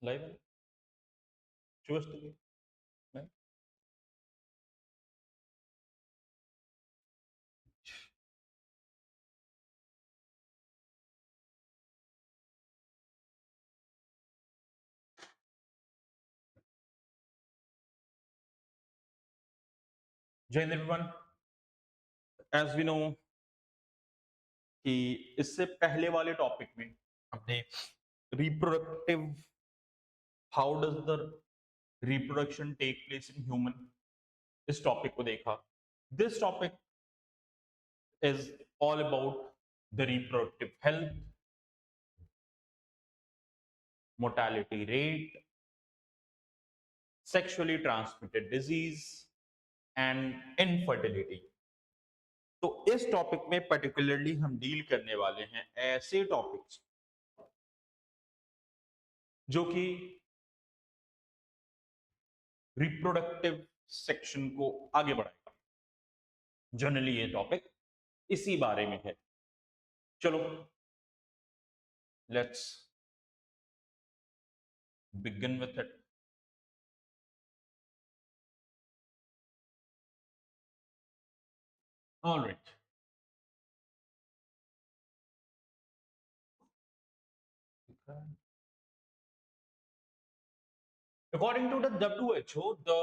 Live है शुभ के मैं जय हिंद एवरीवन। एज वी नो कि इससे पहले वाले टॉपिक में हमने reproductive how does the reproduction take place in human इस टॉपिक को देखा। This topic is all about the reproductive health, mortality rate, sexually transmitted disease and infertility. तो इस टॉपिक में पर्टिकुलरली हम डील करने वाले हैं ऐसे टॉपिक्स जो कि रिप्रोडक्टिव सेक्शन को आगे बढ़ाएगा। जनरली ये टॉपिक इसी बारे में है। चलो let's begin with it. Alright, according to the WHO, the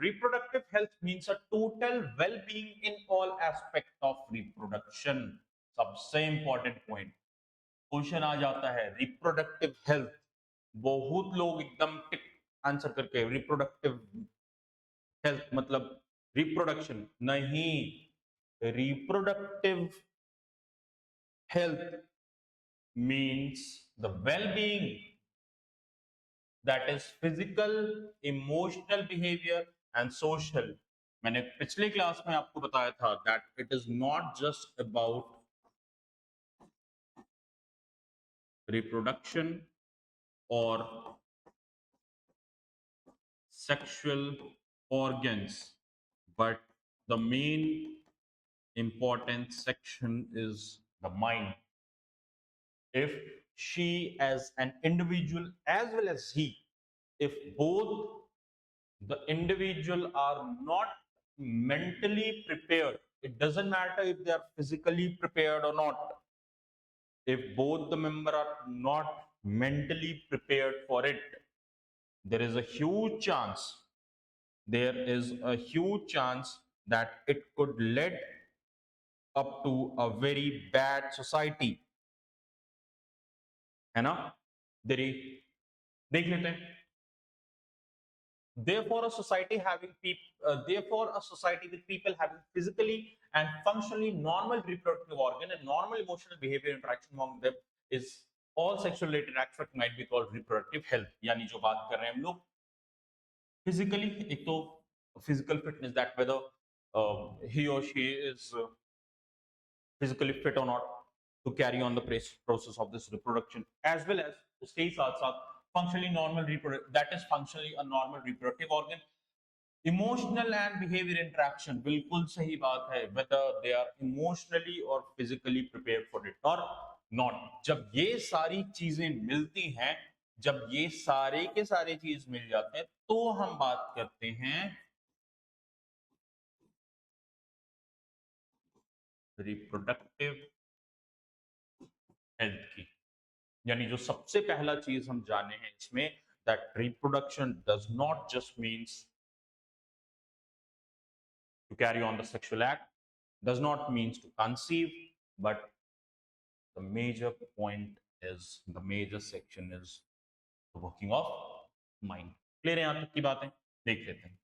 reproductive health means a total well-being in all aspects of reproduction. सबसे इंपॉर्टेंट पॉइंट क्वेश्चन आ जाता है रिप्रोडक्टिव हेल्थ। बहुत लोग एकदम टिक आंसर करके रिप्रोडक्टिव हेल्थ मतलब रिप्रोडक्शन नहीं, reproductive health means the well-being, that is physical, emotional behavior and social. मैंने पिछले क्लास में आपको बताया था that it is not just about reproduction or sexual organs, but the main important section is the mind. If she as an individual as well as he, if both the individual are not mentally prepared, it doesn't matter if they are physically prepared or not, if both the member are not mentally prepared for it, there is a huge chance, there is a huge chance that it could lead up to a very bad society, है ना। देख लेते हैं। Therefore, a society with people having physically and functionally normal reproductive organ and normal emotional behavior interaction among them is all sexual related aspect might be called reproductive health। यानी जो बात कर रहे हैं हम लोग फिजिकली, एक तो physical fitness, that whether he or she is physically fit or not to carry on the process of this reproduction, as well as उसके ही साथ साथ functionally normal that is functionally a normal reproductive organ। Emotional and behaviour interaction, बिल्कुल सही बात है, whether they are emotionally or physically prepared for it or not। जब ये सारी चीजें मिलती हैं, जब ये सारे के सारे चीज मिल जाते हैं, तो हम बात करते हैं रिप्रोडक्टिव हेल्थ की। यानी जो सबसे पहला चीज हम जाने हैं इसमें, that reproduction does not just means to carry on the sexual act, does not means to conceive, but the major point is, the major section is the working of mind। Clear है? यहां तक की बातें देख लेते हैं।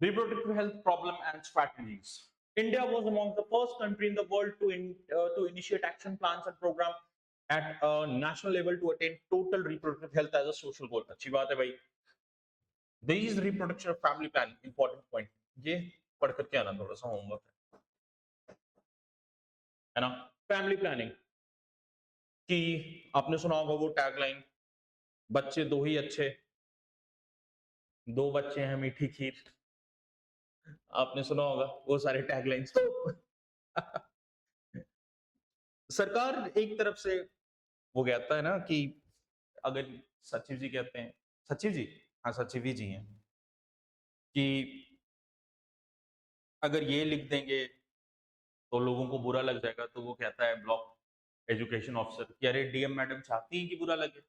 Reproductive health problem and strategies. India was among the first country in the world to initiate action plans and program at a national level to attain total reproductive health as a social goal। अच्छी बात है भाई। These reproduction family planning important point, ये पढ़ करके आना, थोड़ा सा होमवर्क है ना। फैमिली प्लानिंग कि आपने सुना होगा वो टैगलाइन, बच्चे दो ही अच्छे, दो बच्चे हैं मीठी खीर, आपने सुना होगा वो सारे टैगलाइंस। तो सरकार एक तरफ से वो कहता है ना कि अगर सचिव जी कहते हैं, सचिव जी, हाँ सचिव ही जी हैं, कि अगर ये लिख देंगे तो लोगों को बुरा लग जाएगा, तो वो कहता है ब्लॉक एजुकेशन ऑफिसर कि अरे डीएम मैडम चाहती है कि बुरा लगे,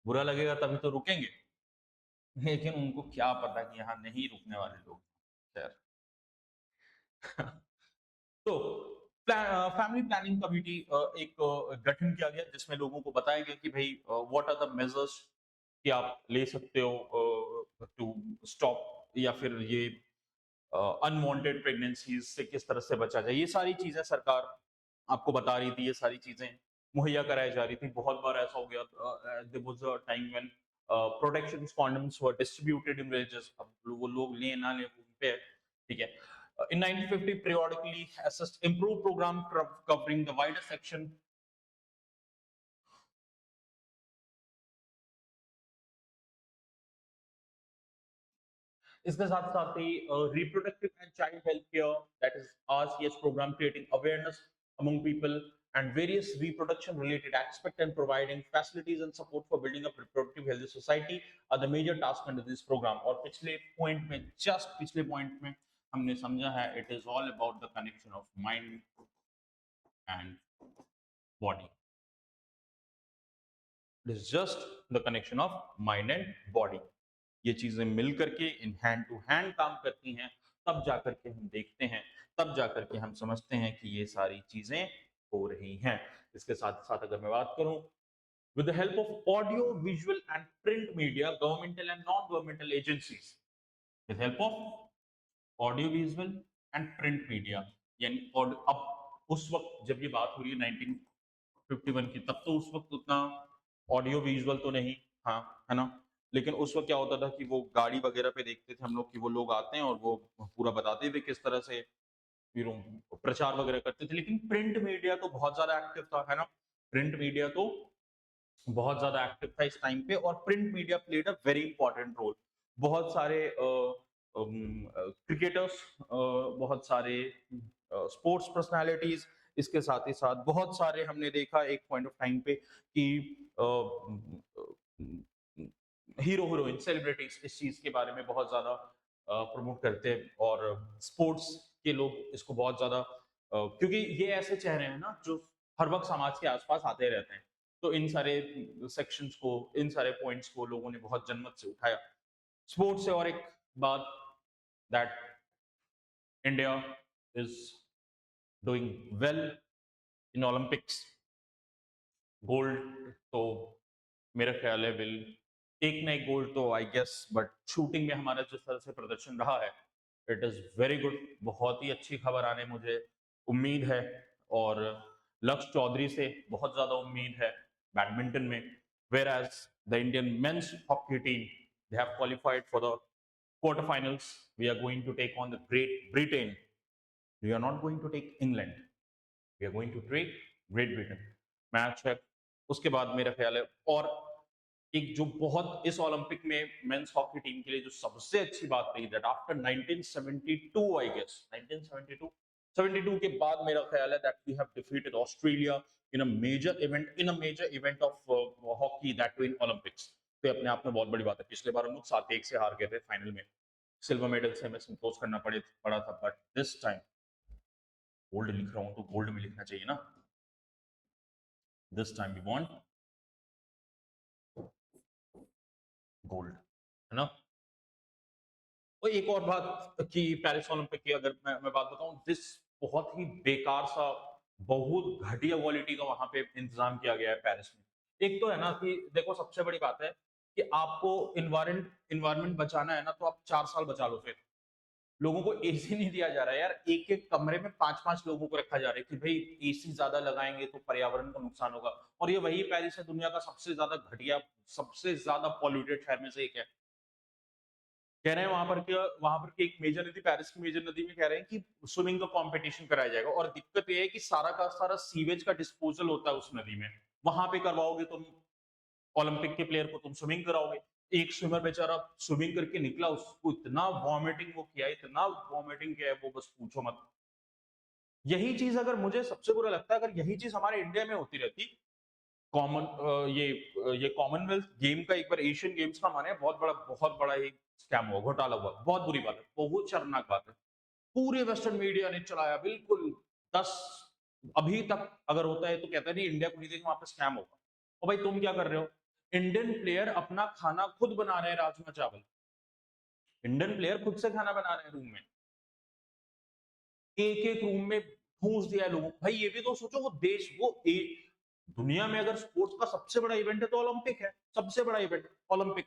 बुरा लगेगा तभी तो रुकेंगे। लेकिन उनको क्या पता कि यहाँ नहीं रुकने वाले लोग। खैर। तो फैमिली प्लानिंग कमेटी एक गठन किया गया जिसमें लोगों को बताया गया कि भाई व्हाट आर द मेजर्स कि आप ले सकते हो टू स्टॉप या फिर ये अनवांटेड प्रेगनेंसीज से किस तरह से बचा जाए। ये सारी चीजें सरकार आपको बता रही थी, ये सारी चीजें मुहैया कराई जा रही थी। बहुत बार ऐसा हो गया, there was a time when protection condoms were distributed in villages. अब वो लोग ले ना ले उन पे है, ठीक है। In 1950, periodically assessed improved program covering the wider section. इसके साथ साथ ही reproductive and child health care, that is RCH program, creating awareness among people and various reproduction related aspects and providing facilities and support for building a reproductive healthy society are the major task under this program. और पिछले point में, just पिछले point में हमने समझा है, it is all about the connection of mind and body. It is just the connection of mind and body. ये चीजें मिल करके इन हैंड टू हैंड काम करती हैं, तब जाकर के हम देखते हैं, तब जाकर के हम समझते हैं कि ये सारी चीजें हो रही हैं। इसके साथ साथ अगर मैं बात करूं, with the help of audio visual and print media, governmental and non governmental agencies, with help of audio visual and print media, यानी अब उस वक्त जब ये बात हो रही है 1951 की, तब तो उस वक्त उतना ऑडियो विजुअल तो नहीं, हाँ है ना। लेकिन उस वक्त क्या होता था कि वो गाड़ी वगैरह पे देखते थे हम लोग कि वो लोग आते हैं और वो पूरा बताते थे किस तरह से यू नो प्रचार वगैरह करते थे। लेकिन प्रिंट मीडिया तो बहुत ज्यादा एक्टिव था, है ना। प्रिंट मीडिया तो बहुत ज्यादा एक्टिव था इस टाइम पे, और print media played a very important role. बहुत सारे क्रिकेटर्स, बहुत सारे स्पोर्ट्स पर्सनालिटीज, इसके साथ ही साथ बहुत सारे हमने देखा एक पॉइंट ऑफ टाइम पे कि हीरो हीरोइन सेलिब्रिटीज इस चीज के बारे में बहुत ज्यादा प्रमोट करते हैं, और स्पोर्ट्स के लोग इसको बहुत ज्यादा क्योंकि ये ऐसे चेहरे हैं ना जो हर वक्त समाज के आसपास आते रहते हैं। तो इन सारे सेक्शंस को, इन सारे पॉइंट्स को लोगों ने बहुत जनमत से उठाया। स्पोर्ट्स से और एक बात, that India is doing well in Olympics. Gold तो मेरा ख्याल है विल, एक ना एक गोल्ड तो आई गेस, बट शूटिंग में हमारा जिस तरह से प्रदर्शन रहा है, इट इज वेरी गुड। बहुत ही अच्छी खबर आने मुझे उम्मीद है, और लक्ष्य चौधरी से बहुत ज्यादा उम्मीद है बैडमिंटन में। Whereas the Indian men's hockey team, they have qualified for the quarter finals. We are going to take on the Great Britain. We are not going to take England, we are going to take Great Britain. Match है उसके बाद मेरा ख्याल है। और एक जो बहुत इस ओलंपिक में मेंस हॉकी टीम के लिए जो सबसे अच्छी बात रही, दैट आफ्टर 1972 आई गेस 1972 72 के बाद मेरा ख्याल है that we have defeated Australia in a major event of hockey, that too in Olympics. तो अपने आप में बहुत बड़ी बात है। पिछले बार हम लोग 7-1 से हार गए थे फाइनल में, सिल्वर मेडल से हमें संतोष करना पड़ा था, बट दिस टाइम गोल्ड लिख रहा हूं तो गोल्ड में लिखना चाहिए ना। This time we want gold, है ना। और एक और बात कि पेरिस ओलंपिक की अगर मैं बात बताऊं, दिस बहुत ही बेकार सा, बहुत घटिया क्वालिटी का वहां पे इंतजाम किया गया है पेरिस में। एक तो है ना कि देखो सबसे बड़ी बात है कि आपको इन्वायरमेंट बचाना है ना, तो आप 4 साल बचा लो। फिर लोगों को एसी नहीं दिया जा रहा है यार, एक एक कमरे में 5-5 लोगों को रखा जा रहा है कि भाई एसी ज्यादा लगाएंगे तो पर्यावरण को नुकसान होगा। और ये वही पेरिस है, दुनिया का सबसे ज्यादा घटिया, सबसे ज्यादा पॉल्यूटेड शहर में से एक है। कह रहे हैं वहां पर एक मेजर नदी, पेरिस की मेजर नदी में कह रहे हैं कि स्विमिंग का कंपटीशन कराया जाएगा। और दिक्कत यह है कि सारा का सारा सीवेज का डिस्पोजल होता है उस नदी में, वहां पे करवाओगे तुम ओलंपिक के प्लेयर को, तुम स्विमिंग कराओगे। एक स्विमर बेचारा स्विमिंग करके निकला, उसको इतना वॉमिटिंग वो किया, इतना वॉमिटिंग किया है वो बस पूछो मत। यही चीज अगर मुझे सबसे बुरा लगता है, अगर यही चीज हमारे इंडिया में होती रहती, कॉमन ये कॉमनवेल्थ गेम का एक बार एशियन गेम्स का माने बहुत बड़ा एक स्कैम हुआ, घोटाला हुआ, बहुत बुरी बात है, बहुत शर्मनाक बात है। पूरे वेस्टर्न मीडिया ने चलाया बिल्कुल 10 अभी तक अगर होता है तो कहता है नहीं इंडिया को नहीं देंगे, वहां पे स्कैम होगा। और भाई तुम क्या कर रहे हो? इंडियन प्लेयर अपना खाना खुद बना रहे हैं, राजमा चावल, इंडियन प्लेयर खुद से खाना बना रहे हैं रूम में, एक एक रूम में ठूस दिया है लोगों को। भाई ये भी तो सोचो, वो देश वो दुनिया में अगर स्पोर्ट्स का सबसे बड़ा इवेंट है तो ओलंपिक है, सबसे बड़ा इवेंट ओलंपिक,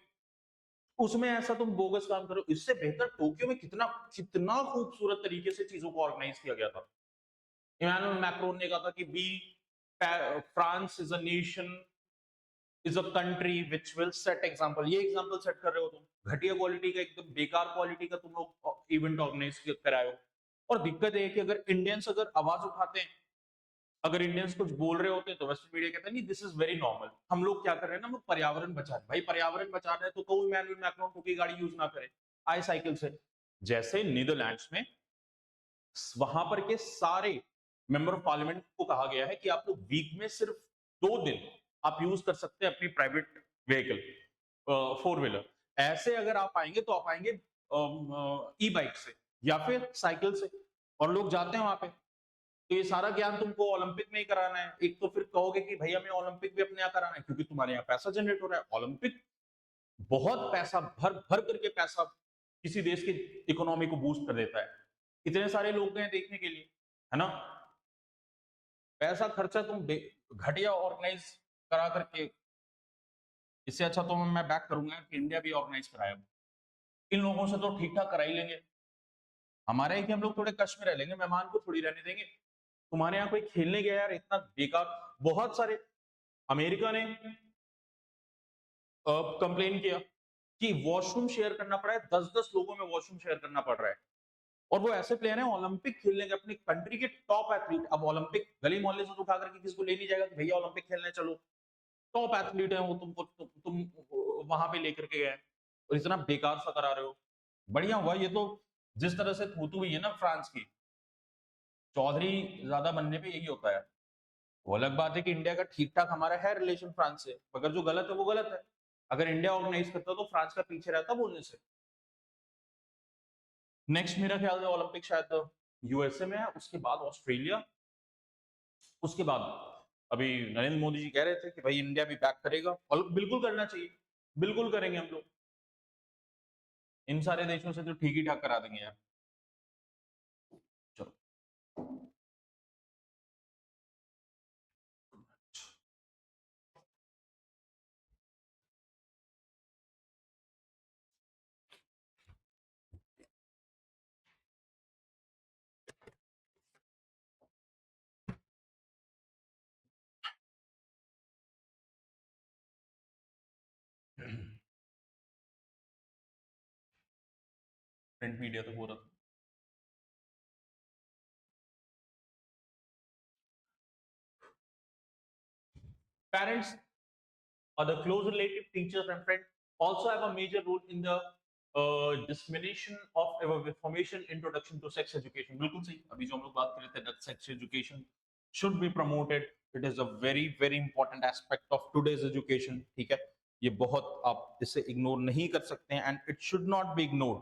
उसमें ऐसा तुम बोगस काम करो। इससे बेहतर टोक्यो में कितना कितना खूबसूरत तरीके से चीजों को ऑर्गेनाइज किया गया था। इमानुएल मैक्रोन ने कहा था कि बी France is a nation, is a country which will set example. ये एग्जांपल सेट कर रहे हो तुम, घटिया क्वालिटी का, एकदम बेकार क्वालिटी का तुम लोग इवेंट ऑर्गेनाइज कराए हो। और दिक्कत है कि अगर इंडियंस अगर आवाज उठाते हैं, अगर इंडियंस कुछ बोल रहे होते हैं तो वेस्टर्न मीडिया कहता है नहीं दिस इज वेरी नॉर्मल। हम लोग क्या कर रहे हैं ना, हम लोग पर्यावरण बचा रहे हैं। भाई पर्यावरण बचा रहे हैं तो कोई इमैनुअल मैक्रोन की गाड़ी यूज ना करे, आए साइकिल से। जैसे नीदरलैंड्स में वहां पर के सारे मेंबर ऑफ पार्लियामेंट को कहा गया है कि आप लोग वीक में सिर्फ 2 दिन आप यूज कर सकते हैं अपनी प्राइवेट व्हीकल, 4 व्हीलर। ऐसे अगर आप आएंगे तो आप आएंगे ई बाइक से या फिर साइकिल से, और लोग जाते हैं वहां पे। तो ये सारा ज्ञान तुमको ओलंपिक में ही कराना है। एक तो फिर कहोगे कि भैया हमें ओलंपिक भी अपने यहाँ कराना है क्योंकि तुम्हारे यहाँ पैसा जनरेट हो रहा है। ओलंपिक बहुत पैसा भर भर करके पैसा किसी देश की इकोनॉमी को बूस्ट कर देता है। इतने सारे लोग गए देखने के लिए, है ना? पैसा खर्चा तुम घटिया ऑर्गेनाइज करा करके, इससे अच्छा तो मैं बैक करूंगा कि इंडिया भी ऑर्गेनाइज कराया। इन लोगों से तो ठीक ठाक करा ही लेंगे। हमारे यहाँ कि हम लोग थोड़े कष्ट में रह लेंगे, मेहमान को थोड़ी रहने देंगे। तुम्हारे यहाँ कोई खेलने गया यार, इतना बेकार। बहुत सारे अमेरिका ने कंप्लेन किया कि वॉशरूम शेयर करना पड़ा है, 10-10 लोगों में वॉशरूम शेयर करना पड़ रहा है। और वो ऐसे प्लेयर हैं ओलंपिक खेलने के, अपनी कंट्री के टॉप एथलीट। अब ओलंपिक गली मोहल्ले से उठा करके किसी को ले नहीं जाएगा कि भैया ओलंपिक खेलने चलो। टॉप एथलीट है वो, तुम वहां पे लेकर के गए और इतना बेकार सा करा रहे हो। बढ़िया हुआ ये तो, जिस तरह से थूतू हुई है ना फ्रांस की, चौधरी ज्यादा बनने पे यही होता है। वो अलग बात है कि इंडिया का ठीक ठाक हमारा है रिलेशन फ्रांस से, मगर जो गलत है वो गलत है। अगर इंडिया ऑर्गेनाइज करता तो फ्रांस का पीछे रहता बोलने से। नेक्स्ट मेरा ख्याल है ओलंपिक शायद यूएसए में है, उसके बाद ऑस्ट्रेलिया, उसके बाद अभी नरेंद्र मोदी जी कह रहे थे कि भाई इंडिया भी बैक करेगा, और बिल्कुल करना चाहिए, बिल्कुल करेंगे हम लोग। इन सारे देशों से तो ठीक ही ठाक करा देंगे यार। चलो, प्रिंट मीडिया तो हो रहा था। Parents or the close relative, teachers and friends also have a major role in the dissemination of information, introduction to sex education। बिल्कुल सही, अभी जो हम लोग बात कर रहे थे that sex education should be promoted, it is a very very important aspect of today's education। ठीक है, ये बहुत आप इसे इग्नोर नहीं कर सकते हैं and it should not be ignored।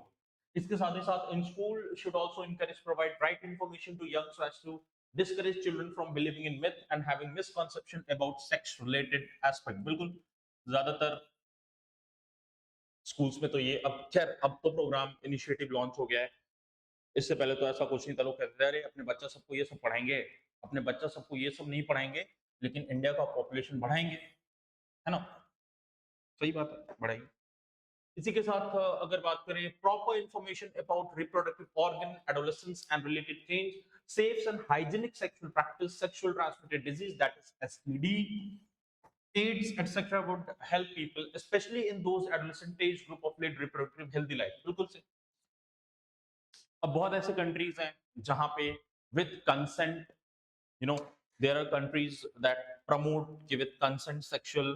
इसके साथ ही साथ in school should also encourage provide right information to young so as to discourage children from believing in myth and having misconception about sex related aspect। बिल्कुल, ज्यादातर schools में तो ये, अब खैर अब तो प्रोग्राम इनिशिएटिव लॉन्च हो गया है। इससे पहले तो ऐसा कुछ नहीं था, लोग कहते थे अरे अपने बच्चा सबको ये सब पढ़ाएंगे, अपने बच्चा सबको ये सब नहीं पढ़ाएंगे, लेकिन इंडिया का पॉपुलेशन बढ़ाएंगे, है ना? सही बात है, बढ़ाएंगे। इसी के साथ अगर बात करें proper information about reproductive organ, adolescence and related change, safe and hygienic sexual practice, sexual transmitted disease that is STD, AIDS, etc. would help people, especially in those adolescent age group of lead reproductive healthy life। बिल्कुल से। अब बहुत ऐसे countries हैं जहां पे with consent, you know, there are countries that promote कि with consent sexual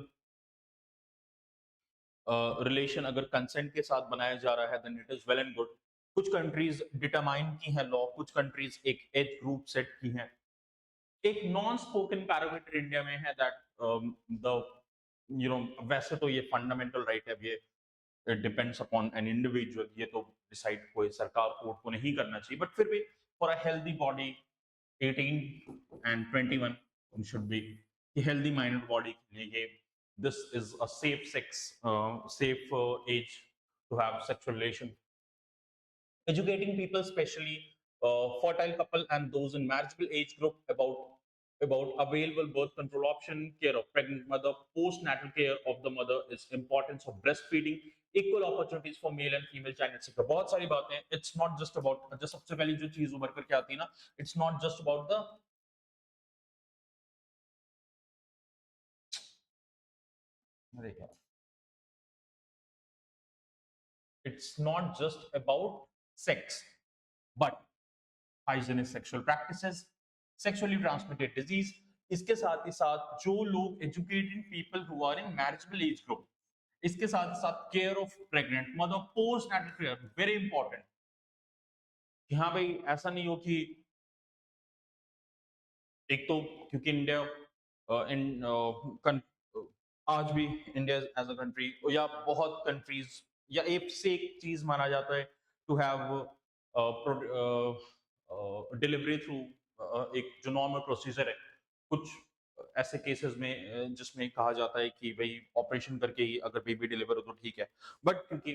relation अगर कंसेंट के साथ बनाया जा रहा है then it is well and good. कुछ कंट्रीज डिटरमाइन की है लॉ, कुछ कंट्रीज एक एज ग्रुप सेट की है। एक नॉन स्पोकन पैरामीटर इंडिया में है दैट द वैसे तो ये फंडामेंटल राइट है, ये it depends upon an individual, ये तो डिसाइड कोई सरकार कोर्ट को नहीं करना चाहिए, बट फिर भी for a healthy body 18 and 21 should be healthy minded body के लिए ये this is a safe age to have sexual relation. Educating people, especially fertile couple and those in marriageable age group, about available birth control option, care of pregnant mother, postnatal care of the mother, is importance of breastfeeding, equal opportunities for male and female child, etc. बहुत सारी बातें, it's not just about, जो सबसे पहली जो चीज उभर करके आती है ना, it's not just about the it's not just about sex, but hygienic sexual practices, sexually transmitted disease. इसके साथ ही साथ जो लोग educated people who are in marriageable age group, इसके साथ साथ care of pregnant mother, post natal care, very important. कि हाँ भाई ऐसा नहीं हो कि एक तो क्योंकि इंडिया इन आज भी इंडिया एज अ कंट्री या बहुत कंट्रीज या एक से एक चीज माना जाता है टू हैव डिलीवरी थ्रू एक जो नॉर्मल प्रोसीजर है। कुछ ऐसे केसेस में जिसमें कहा जाता है कि भाई ऑपरेशन करके ही अगर बेबी डिलीवर हो तो ठीक है, बट क्योंकि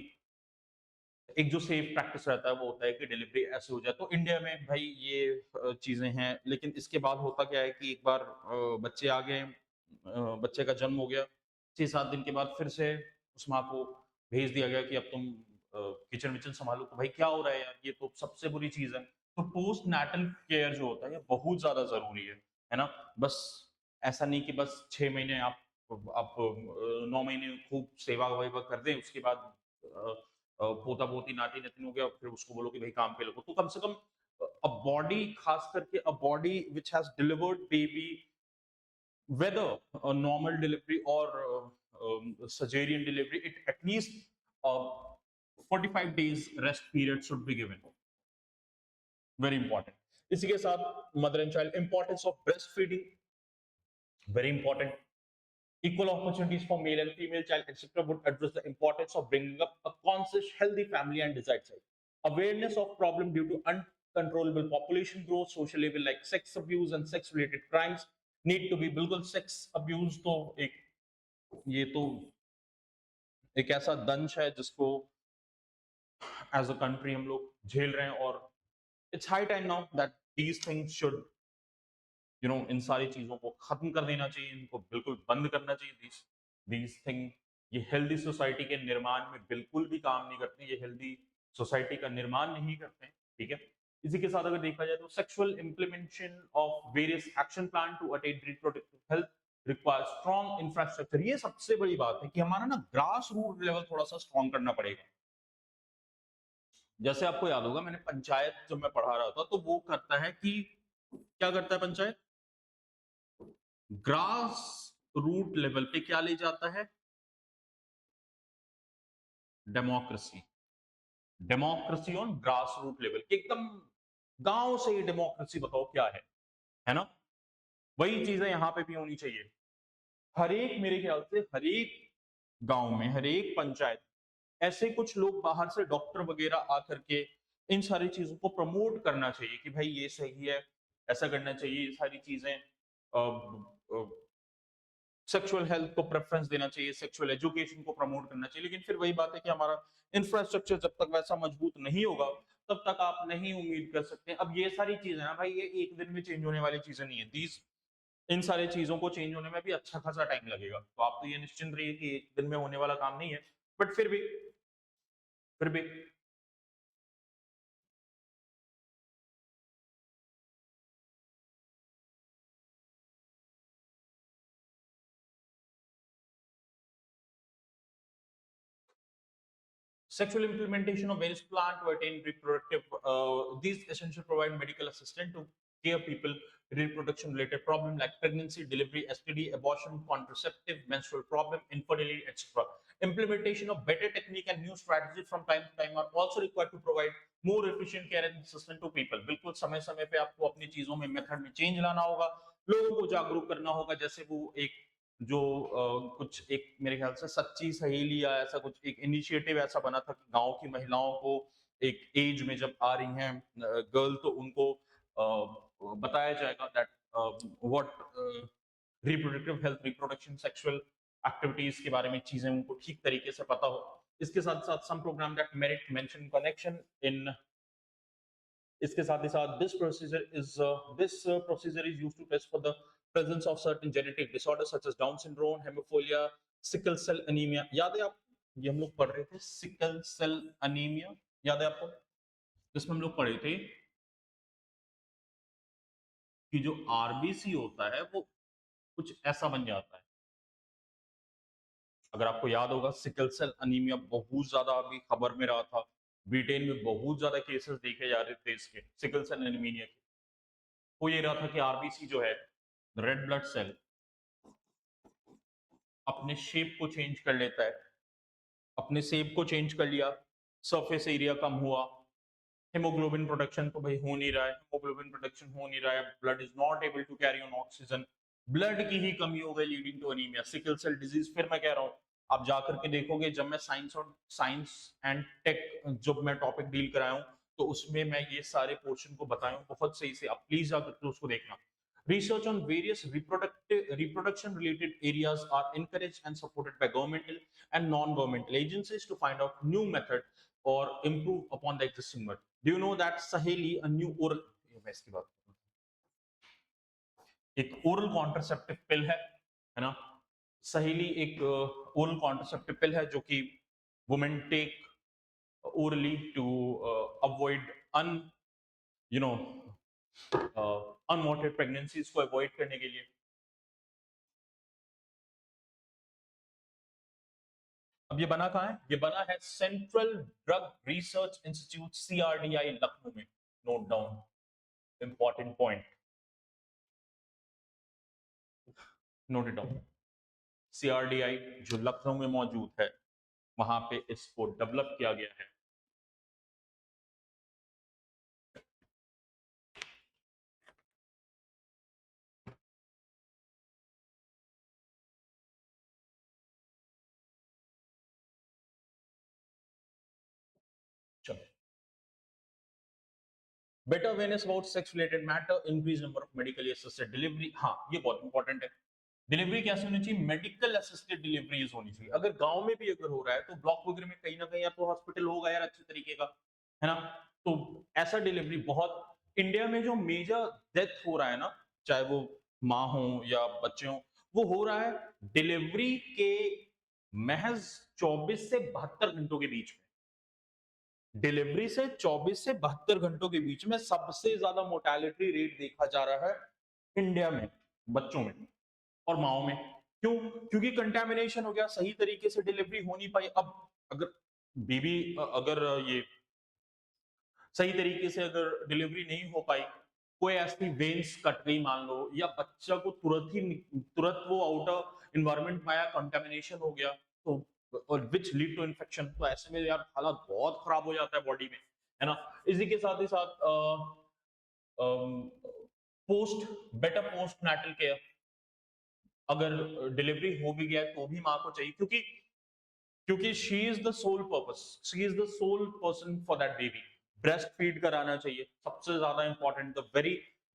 एक जो सेफ प्रैक्टिस रहता है वो होता है कि डिलीवरी ऐसे हो जाए। तो इंडिया में भाई ये चीजें हैं, लेकिन इसके बाद होता क्या है कि एक बार बच्चे आ गए, बच्चे का जन्म हो गया, 6-7 दिन के बाद फिर से उस माँ को भेज दिया गया कि अब तुम किचन विचन संभालो। तो भाई क्या हो रहा है यार, ये तो सबसे बुरी चीज है। तो पोस्ट नाटल केयर जो होता है ये बहुत ज्यादा जरूरी है ना। बस ऐसा नहीं कि बस 6 महीने आप 9 महीने खूब सेवा वेवा कर दें, उसके बाद पोता पोती नाती नतिन हो गया, फिर उसको बोलो कि भाई काम पे लगो। तो कम से कम अ बॉडी, खास करके a body which has delivered baby, whether a normal delivery or cesarean delivery, it at least 45 days rest period should be given. Very important. इसी के साथ mother and child, importance of breast feeding, very important. Equal opportunities for male and female child, etc., would address the importance of bringing up a conscious, healthy family and desired child. Awareness of problem due to uncontrollable population growth, social level like sex abuse and sex-related crimes need to be बिल्कुल sex abuse तो एक ये तो एक ऐसा दंश है जिसको एज अ कंट्री हम लोग झेल रहे हैं, और it's high time now that these things should इन सारी चीजों को खत्म कर देना चाहिए, इनको बिल्कुल बंद करना चाहिए। दीज थिंग ये हेल्दी सोसाइटी के निर्माण में बिल्कुल भी काम नहीं करते, ये हेल्दी सोसाइटी का निर्माण नहीं करते, ठीक है। इसी के साथ अगर देखा जाए तो sexual implementation of various action plan to attain reproductive health require strong infrastructure. ये सबसे बड़ी बात है कि हमारा ना ग्रास रूट लेवल थोड़ा सा स्ट्रॉन्ग करना पड़ेगा। जैसे आपको याद होगा मैंने पंचायत जब मैं पढ़ा रहा था तो वो करता है कि क्या करता है पंचायत, ग्रास रूट लेवल पे क्या ले जाता है, democracy. Democracy on grass root level, एकदम गांव से ही डेमोक्रेसी बताओ क्या है ना। वही चीजें यहां पे भी होनी चाहिए। हर एक, मेरे ख्याल से हर एक गांव में, हर एक पंचायत, ऐसे कुछ लोग बाहर से डॉक्टर वगैरह आकर के इन सारी चीजों को प्रमोट करना चाहिए कि भाई ये सही है, ऐसा करना चाहिए, ये सारी चीजें सेक्सुअल हेल्थ को प्रेफरेंस देना चाहिए, सेक्सुअल एजुकेशन को प्रमोट करना चाहिए। लेकिन फिर वही बात है कि हमारा इंफ्रास्ट्रक्चर जब तक वैसा मजबूत नहीं होगा तब तक आप नहीं उम्मीद कर सकते। अब ये सारी चीजें ना भाई ये एक दिन में चेंज होने वाली चीजें नहीं है। दीज इन सारी चीजों को चेंज होने में भी अच्छा खासा टाइम लगेगा, तो आप तो ये निश्चिंत रहिए कि एक दिन में होने वाला काम नहीं है। बट फिर भी sexual implementation of various plan to attain reproductive these essential provide medical assistance to care people reproduction related problem like pregnancy, delivery, STD, abortion, contraceptive, menstrual problem, infertility, etc. Implementation of better technique and new strategy from time to time are also required to provide more efficient care and assistance to people. बिल्कुल समय समय पे आपको अपनी चीजों में method में change लाना होगा, लोगों को जागरूक करना होगा। जैसे वो एक जो कुछ एक मेरे ख्याल से सच्ची सहेली या ऐसा कुछ एक इनिशिएटिव ऐसा बना था कि गांव की महिलाओं को एक एज में जब आ रही हैं गर्ल, तो उनको बताया जाएगा that what reproductive health, reproduction, sexual activities के बारे में चीजें उनको ठीक तरीके से पता हो। इसके साथ साथ some program that merit mention connection in, इसके साथ ही साथ this procedure is used to test for the presence of certain genetic disorders such as Down syndrome, hemophilia, sickle cell anemia। याद है आप, ये हम लोग पढ़ रहे थे सिकल सेल अनीमिया, याद है आपको? जिसमें हम लोग पढ़े थे कि जो आरबीसी होता है वो कुछ ऐसा बन जाता है। अगर आपको याद होगा सिकल सेल अनीमिया बहुत ज्यादा अभी खबर में रहा था, ब्रिटेन में बहुत ज्यादा केसेस देखे जा रहे थे इसके सिकल सेल एनीमिया के। हो ये रहा था कि आरबीसी जो है, रेड ब्लड सेल, अपने शेप को चेंज कर लेता है, अपने शेप को चेंज कर लिया, सरफेस एरिया कम हुआ, हेमोग्लोबिन प्रोडक्शन तो भाई हो नहीं रहा है, हेमोग्लोबिन प्रोडक्शन हो नहीं रहा है, blood is not able to carry on oxygen, blood की ही कमी हो गई leading to anaemia, sickle cell disease. फिर मैं कह रहा हूं, आप जाकर के देखोगे जब मैं साइंस एंड टेक जब मैं टॉपिक डील कराया हूं, तो उसमें मैं ये सारे पोर्शन को बताया हूं बहुत सही से, आप प्लीज जाकर के उसको देखना। Research on various reproduction related areas are encouraged and supported by governmental and non-governmental agencies to find out new method or improve upon the existing one. Do you know that Saheli, a new oral, एक oral contraceptive पिल है ना? सहेली एक oral contraceptive पिल है जो कि women take orally to avoid you know unwanted pregnancies को avoid करने के लिए। अब ये बना कहाँ है? ये बना है central drug research institute CRDI Lucknow में। Note down, important point, note it down. CRDI जो लखनऊ में मौजूद है, वहां पे इसको डेवलप किया गया है। Better awareness about sex related matter, increase number of medically assisted delivery. हाँ, ये बहुत इंपॉर्टेंट है। डिलीवरी कैसे होनी चाहिए? मेडिकल असिस्टेड डिलीवरीज होनी चाहिए। अगर गांव में भी अगर हो रहा है तो ब्लॉक वगैरह में कहीं ना कहीं या तो हॉस्पिटल होगा यार अच्छे तरीके का, है ना? तो ऐसा डिलीवरी बहुत, इंडिया में जो मेजर डेथ हो रहा है ना, चाहे वो माँ हो या बच्चे हो, वो हो रहा है डिलीवरी के महज 24 से 72 घंटों के बीच में। डिलीवरी से 24 से 72 घंटों के बीच में सबसे ज्यादा मोर्टेलिटी रेट देखा जा रहा है इंडिया में, बच्चों में और माओ में। क्यों? क्योंकि कंटेमिनेशन हो गया, सही तरीके से डिलीवरी हो नहीं पाई। अब अगर बेबी अगर ये सही तरीके से अगर डिलीवरी नहीं हो पाई, कोई ऐसी वेन्स कट गई मान लो, या बच्चा को तुरंत वो आउटर इन्वायरमेंट में आया, कंटेमिनेशन हो गया, तो और विच लीड टू इन्फेक्शन, तो ऐसे में यार हालत बहुत खराब हो जाता है बॉडी में, है ना? इसी के साथ ही साथ पोस्ट नेटल केयर, अगर डिलीवरी हो भी गया तो भी माँ को चाहिए, क्योंकि क्योंकि she is the sole purpose, she is the sole person for that baby. Breast feed कराना चाहिए, सबसे ज्यादा important. The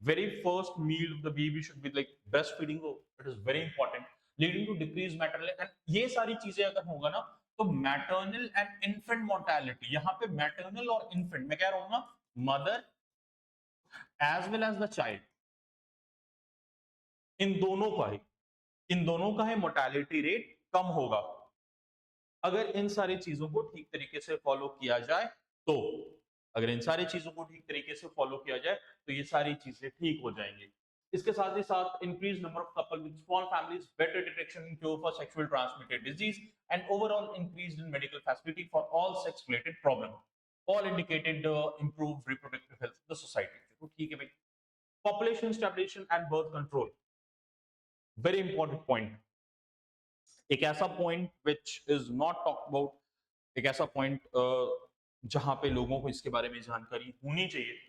very first meal of the baby should be like breast feeding, it is very important, leading to decrease maternal, and ये सारी चीजें अगर होगा ना, तो मैटरनल एंड इन्फेंट मोर्टेलिटी, यहाँ पे मैटरनल और इन्फेंट मैं कह रहा हूँ ना, mother as well as the child, इन दोनों का ही मोर्टेलिटी रेट कम होगा अगर इन सारी चीजों को ठीक तरीके से फॉलो किया जाए। तो अगर इन सारी चीजों को ठीक तरीके से फॉलो किया जाए तो ये सारी चीजें ठीक हो जाएंगी। इसके साथ ही साथ increase number of couple with small families, better detection in cure for sexual transmitted disease, and overall increase in medical facility for all sex related problem, all indicated improve reproductive health of the society. तो ठीक है भाई, population stabilization and birth control, very important point, एक ऐसा point which is not talk about, एक ऐसा point जहां पे लोगों को इसके बारे में जानकारी होनी चाहिए।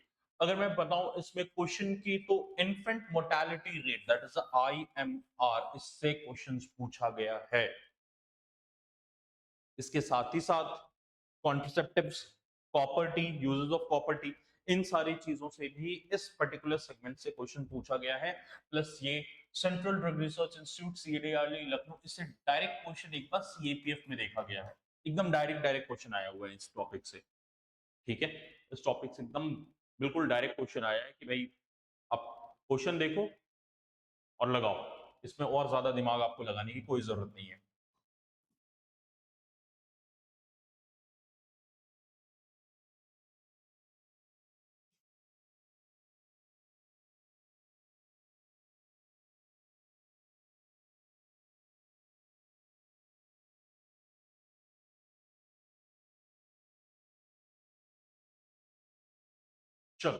अगर मैं बताऊं इसमें क्वेश्चन की, तो infant mortality rate, that is IMR, इससे क्वेश्चंस पूछा गया है। इसके साथ ही साथ contraceptives, copper T, uses of copper T, इन सारी चीजों से भी इस पर्टिकुलर सेगमेंट से क्वेश्चन पूछा गया है। प्लस ये central drug research institute CDRI Lucknow, इससे डायरेक्ट क्वेश्चन एक बार CAPF में देखा गया है, एकदम डायरेक्ट क्वेश्चन आया हुआ है इस टॉपिक से। ठीक है, इस टॉपिक से एकदम बिल्कुल डायरेक्ट क्वेश्चन आया है कि भाई आप क्वेश्चन देखो और लगाओ, इसमें और ज्यादा दिमाग आपको लगाने की कोई जरूरत नहीं है। चलो,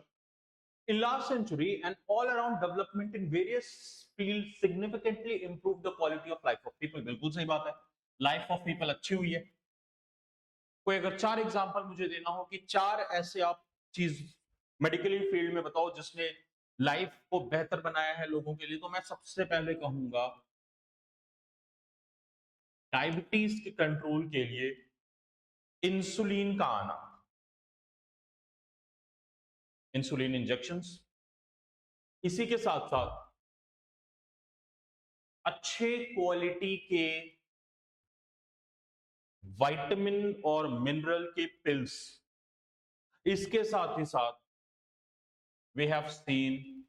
in last century an all around development in various fields significantly improved the quality of life of people, बिल्कुल सही बात है, लाइफ ऑफ पीपल अच्छी हुई है। कोई अगर 4 एग्जांपल मुझे देना हो कि 4 ऐसे आप चीज मेडिकल फील्ड में बताओ जिसने लाइफ को बेहतर बनाया है लोगों के लिए, तो मैं सबसे पहले कहूंगा डायबिटीज के कंट्रोल के लिए इंसुलिन का आना, इंसुलिन इंजेक्शंस, इसी के साथ साथ अच्छे क्वालिटी के विटामिन और मिनरल के पिल्स, इसके साथ ही साथ we have seen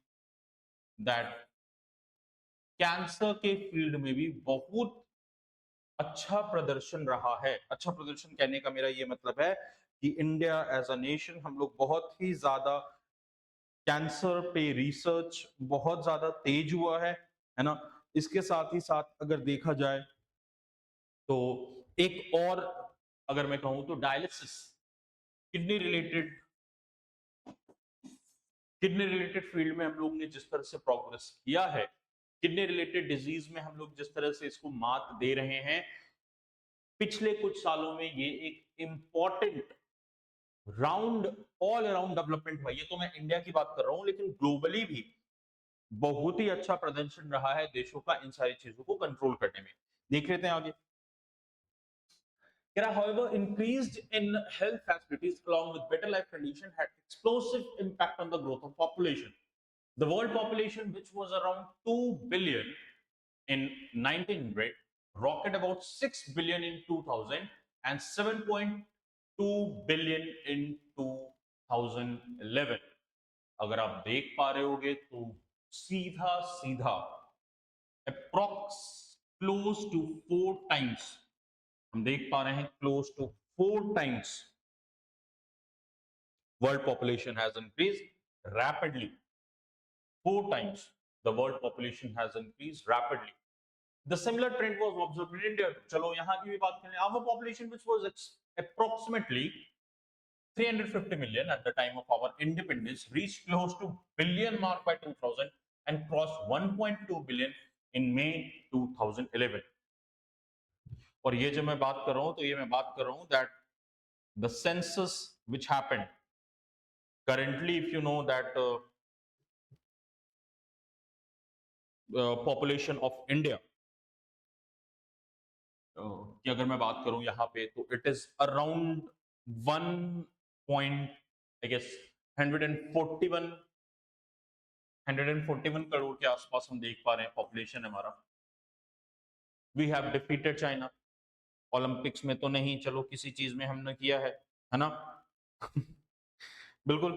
that cancer के फील्ड में भी बहुत अच्छा प्रदर्शन रहा है। अच्छा प्रदर्शन कहने का मेरा ये मतलब है कि इंडिया एज अ नेशन, हम लोग बहुत ही ज्यादा कैंसर पे रिसर्च बहुत ज्यादा तेज हुआ है ना। इसके साथ ही साथ अगर देखा जाए तो एक और अगर मैं कहूं तो dialysis, kidney related, kidney related field में हम लोग ने जिस तरह से प्रोग्रेस किया है, किडनी रिलेटेड डिजीज में हम लोग जिस तरह से इसको मात दे रहे हैं, पिछले कुछ सालों में ये एक important round all around development हुआ। ये तो मैं इंडिया की बात कर रहा हूं, लेकिन ग्लोबली भी बहुत ही अच्छा प्रदर्शन रहा है देशों का इन सारी चीजों को कंट्रोल करने में। देख लेते हैं आगे। There are, however, increased in health facilities along with better life condition had explosive impact on the growth of population. The world population, which was around 2 billion in 1900, rocketed about 6 billion in 2000 and 7.2 billion in 2011. अगर आप देख पा रहे होगे तो सीधा सीधा approx close to 4 times हम देख पा रहे हैं, close to 4 times world population has increased rapidly. 4 times the world population has increased rapidly. The similar trend was observed in India. चलो यहाँ की भी बात करें। Our population, which was approximately 350 million at the time of our independence, reached close to billion mark by 2000 and crossed 1.2 billion in May 2011. और ये जो मैं बात कर रहा हूं, तो ये मैं बात कर रहा हूं that the census which happened currently, if you know that population of India, कि अगर मैं बात करूं यहाँ पे, तो it is around 1 point, I guess 141 crore के आसपास हम देख पा रहे हैं पॉपुलेशन हमारा। We have defeated China. Olympics में तो नहीं, चलो किसी चीज में हमने किया है ना। बिल्कुल।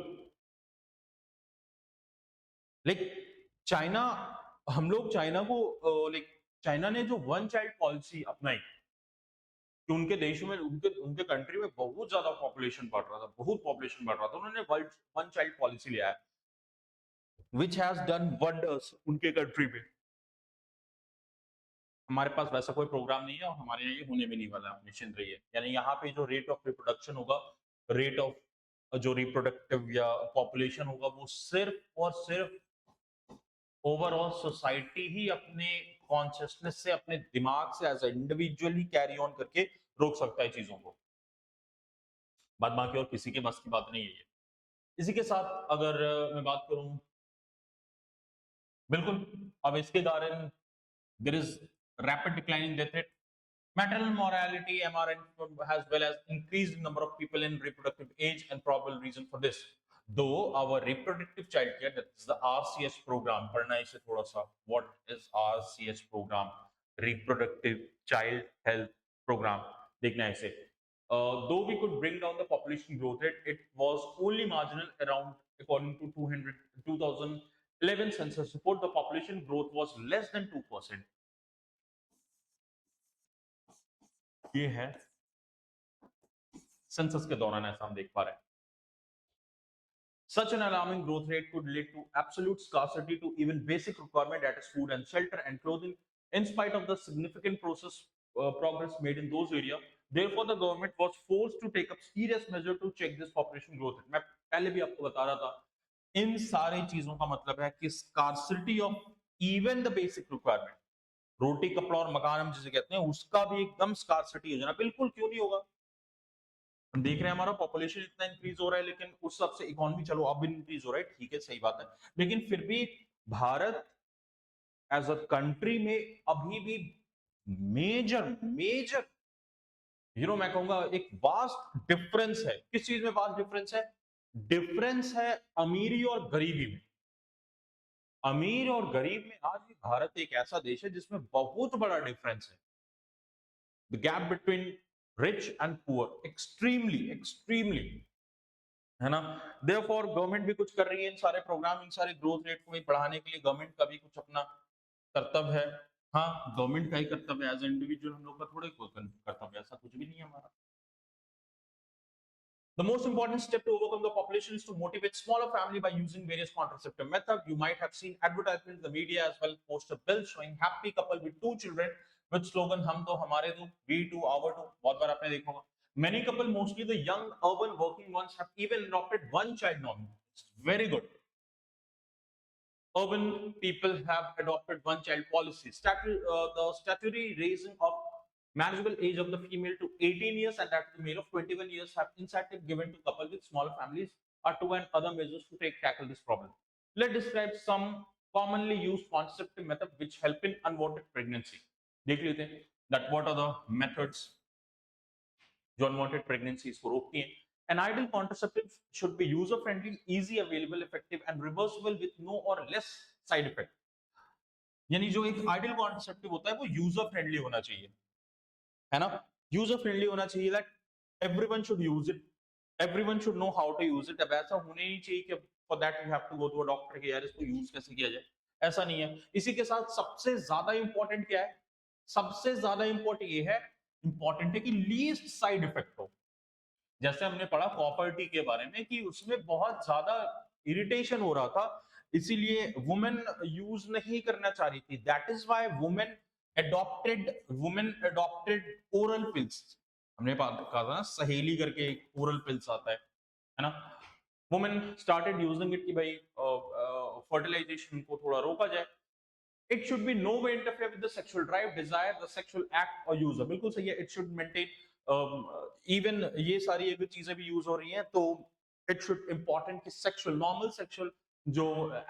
लाइक चाइना, हम लोग चाइना को लाइक चाइना ने जो वन चाइल्ड पॉलिसी अपनाई, कि उनके देशों में, उनके उनके कंट्री में बहुत ज्यादा पॉपुलेशन बढ़ रहा था, बहुत पॉपुलेशन बढ़ रहा था, उन्होंने वन चाइल्ड पॉलिसी लिया है, विच हैज डन वंडर्स उनके कंट्री में। हमारे पास वैसा कोई प्रोग्राम नहीं है और हमारे यहाँ ये होने भी नहीं वाला, निश्चिंत रहिए। यानी यहाँ पे जो रेट ऑफ रिप्रोडक्शन होगा, रेट ऑफ जो रिप्रोडक्टिव या पॉपुलेशन होगा, वो सिर्फ और सिर्फ ओवरऑल सोसाइटी ही अपने कॉन्शियसनेस से, अपने दिमाग से as a individually carry on करके रोक सकता है चीजों को, बाद बाकी और किसी के बस की बात नहीं है ये। इसी के साथ अगर मैं बात करूं, बिल्कुल अब इसके कारण there is rapid declining death rate, maternal mortality MRN as well as increased number of people in reproductive age and probable reason for this. Though our reproductive child care, that is the RCS program, पढ़ना इसे थोड़ा सा, what is RCS program? Reproductive Child Health Program, देखना है इसे. Though we could bring down the population growth rate, it was only marginal around, according to 2011 census report, the population growth was less than 2%. ये है census के दौरान ऐसा हम देख पा रहे हैं. Such an alarming growth rate could lead to absolute scarcity to even basic requirement, that is food and shelter and clothing, in spite of the significant progress made in those areas. Therefore, the government was forced to take up serious measure to check this population growth rate. मैं पहले भी आपको बता रहा था, इन सारी चीजों का मतलब है कि scarcity of even the basic requirement, रोटी कपड़ा और मकान हम जिसे कहते हैं, उसका भी एकदम स्कार्सिटी हो जाना, बिल्कुल क्यों नहीं होगा. हम देख रहे हैं हमारा पॉपुलेशन इतना इंक्रीज हो रहा है, लेकिन उस हिसाब से इकोनॉमी चलो अब भी इंक्रीज हो रहा है, ठीक है सही बात है, लेकिन फिर भी भारत एज अ कंट्री में अभी भी मेजर मेजर मैं कहूंगा एक वास्ट डिफरेंस है. किस चीज में वास्ट डिफरेंस है? डिफरेंस है अमीरी और गरीबी में. अमीर और गरीब में आज भी भारत एक ऐसा देश है जिसमें बहुत बड़ा डिफरेंस है. The gap between rich and poor extremely है ना. देयरफॉर गवर्नमेंट भी कुछ कर रही है, इन सारे प्रोग्राम, इन सारे ग्रोथ रेट को भी बढ़ाने के लिए गवर्नमेंट का भी कुछ अपना कर्तव्य है. हाँ, गवर्नमेंट का ही कर्तव्य है, एज इंडिविजुअल हम लोग का थोड़ा कोई कर्तव्य, ऐसा कुछ भी नहीं है हमारा. The most important step to overcome the population is to motivate smaller family by using various contraceptive methods. You might have seen advertisements in the media as well, poster bills showing happy couple with 2 children with slogan "हम दो हमारे दो, we two our two." बहुत बार आपने देखा होगा. Many couple, mostly the young urban working ones, have even adopted one child norm. Very good. Urban people have adopted one child policy. The statutory raising of manageable age of the female to 18 years and that the male of 21 years have incentive given to couples with smaller families are two and other measures to tackle this problem. Let's describe some commonly used contraceptive methods which help in unwanted pregnancy. देख लेते हैं that what are the methods जो unwanted pregnancies को रोकती हैं. An ideal contraceptive should be user friendly, easy available, effective and reversible with no or less side effect. यानी जो एक आइडियल कॉन्ट्रासेप्टिव होता है वो यूजर फ्रेंडली होना चाहिए, है ना. यूजर फ्रेंडली होना चाहिए, that everyone should use it, everyone should know how to use it. अब ऐसा होने नहीं चाहिए कि for that you have to go to a doctor कि यार इसको यूज कैसे किया जाए, ऐसा नहीं है. इसी के साथ सबसे ज्यादा इंपॉर्टेंट क्या है? सबसे ज्यादा इंपॉर्टेंट है कि लीस्ट साइड इफेक्ट हो. जैसे हमने पढ़ा कॉपर टी के बारे में कि उसमें बहुत ज्यादा इरिटेशन हो रहा था, इसीलिए वुमेन यूज नहीं करना चाह रही थी. That is why women adopted oral pills. हमने कहा था ना, सहेली करके ओरल पिल्स आता है ना. वुमेन स्टार्टेड यूजिंग इट कि भाई फर्टिलाइजेशन को थोड़ा रोका जाए. It should be no way interfere with the sexual drive, desire, the sexual act or use. बिल्कुल सही है. It should maintain even ये सारी अगर चीजें भी यूज हो रही हैं तो it should important कि sexual normal sexual जो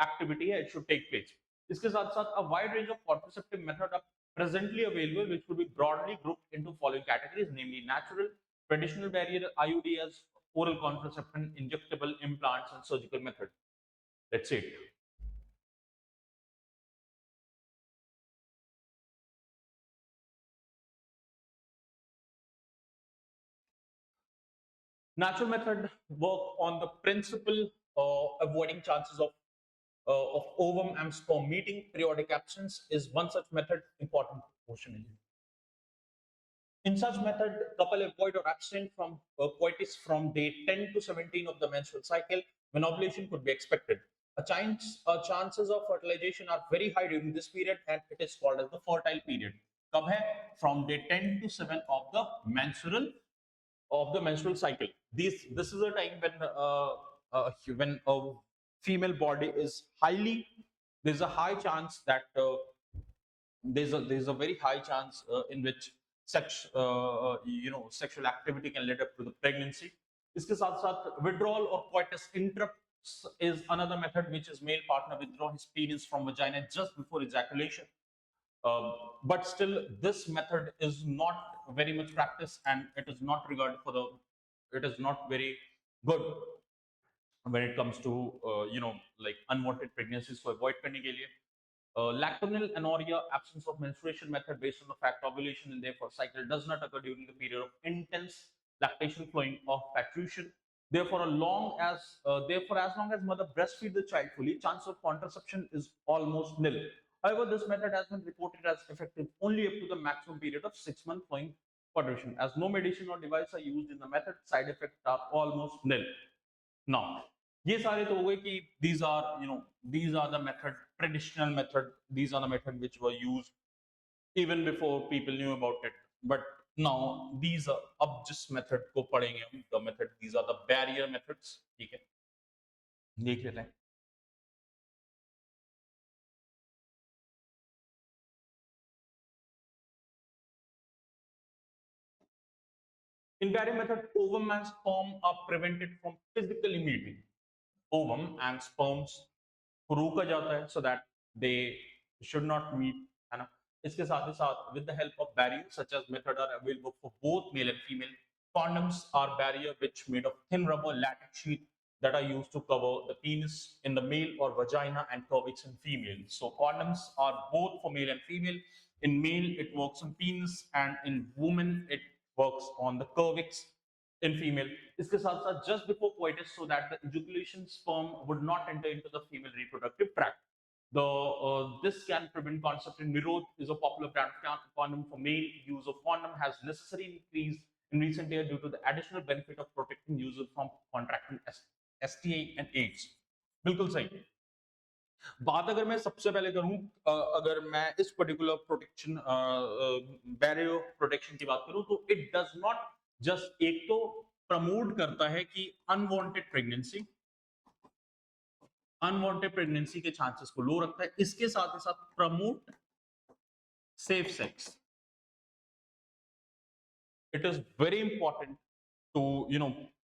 activity है it should take place. इसके साथ साथ a wide range of contraceptive methods are presently available which could be broadly grouped into following categories, namely natural, traditional barrier, IUDs, oral contraception, injectable implants and surgical method. That's it. Natural method work on the principle avoiding chances of ovum and sperm meeting. Periodic absence is one such method. Important portion. In such method, couple avoid or abstain from coitus from day 10 to 17 of the menstrual cycle, when ovulation could be expected. Chances of fertilization are very high during this period, and it is called as the fertile period. कब है? From day 10 to 7 of the menstrual cycle. This is a time when a female body is highly there's a high chance that there's a very high chance in which sexual activity can lead up to the pregnancy. इसके साथ साथ withdrawal or coitus interrupts is another method which is male partner withdraw his penis from vagina just before ejaculation. Um, but still, this method is not very much practiced, and it is not regarded for the. It is not very good when it comes to like unwanted pregnancies को avoid करने के लिए. Lactonal anorrhea, absence of menstruation method based on the fact ovulation and therefore cycle does not occur during the period of intense lactation flowing of patrician. Therefore, as long as mother breastfeed the child fully, chance of contraception is almost nil. However, this method has been reported as effective only up to the maximum period of 6 months following parturition. As no medicine or device are used in the method, side effects are almost nil. Now, ये सारे तो हो गए कि these are the method, traditional method, these are the method which were used even before people knew about it. But now these are अब जिस method को पढ़ेंगे हम, the method, these are the barrier methods. ठीक है, देख लेते हैं. In barrier method, ovum and sperm are prevented from physically meeting. Ovum and sperms को रोका जाता है so that they should not meet, है ना. इसके साथ ही साथ with the help of barriers such as method are available for both male and female. Condoms are barrier which made of thin rubber latex sheet that are used to cover the penis in the male or vagina and cervix in female. So condoms are both for male and female. In male it works on penis and in women it works on the cervix in female. इसके साथ साथ just before coitus so that the ejaculation sperm would not enter into the female reproductive tract. This can prevent conception. Nirod is a popular brand of condom for male. Use of condom has necessarily increased in recent years due to the additional benefit of protecting users from contracting STI and AIDS. बिल्कुल सही. बात अगर मैं सबसे पहले करूं, अगर मैं इस पर्टिकुलर प्रोटेक्शन बैरियर प्रोटेक्शन की बात करूं तो इट डज नॉट जस्ट एक तो प्रमोट करता है कि अनवांटेड प्रेगनेंसी के चांसेस को लो रखता है. इसके साथ ही साथ promote safe sex. It is very important to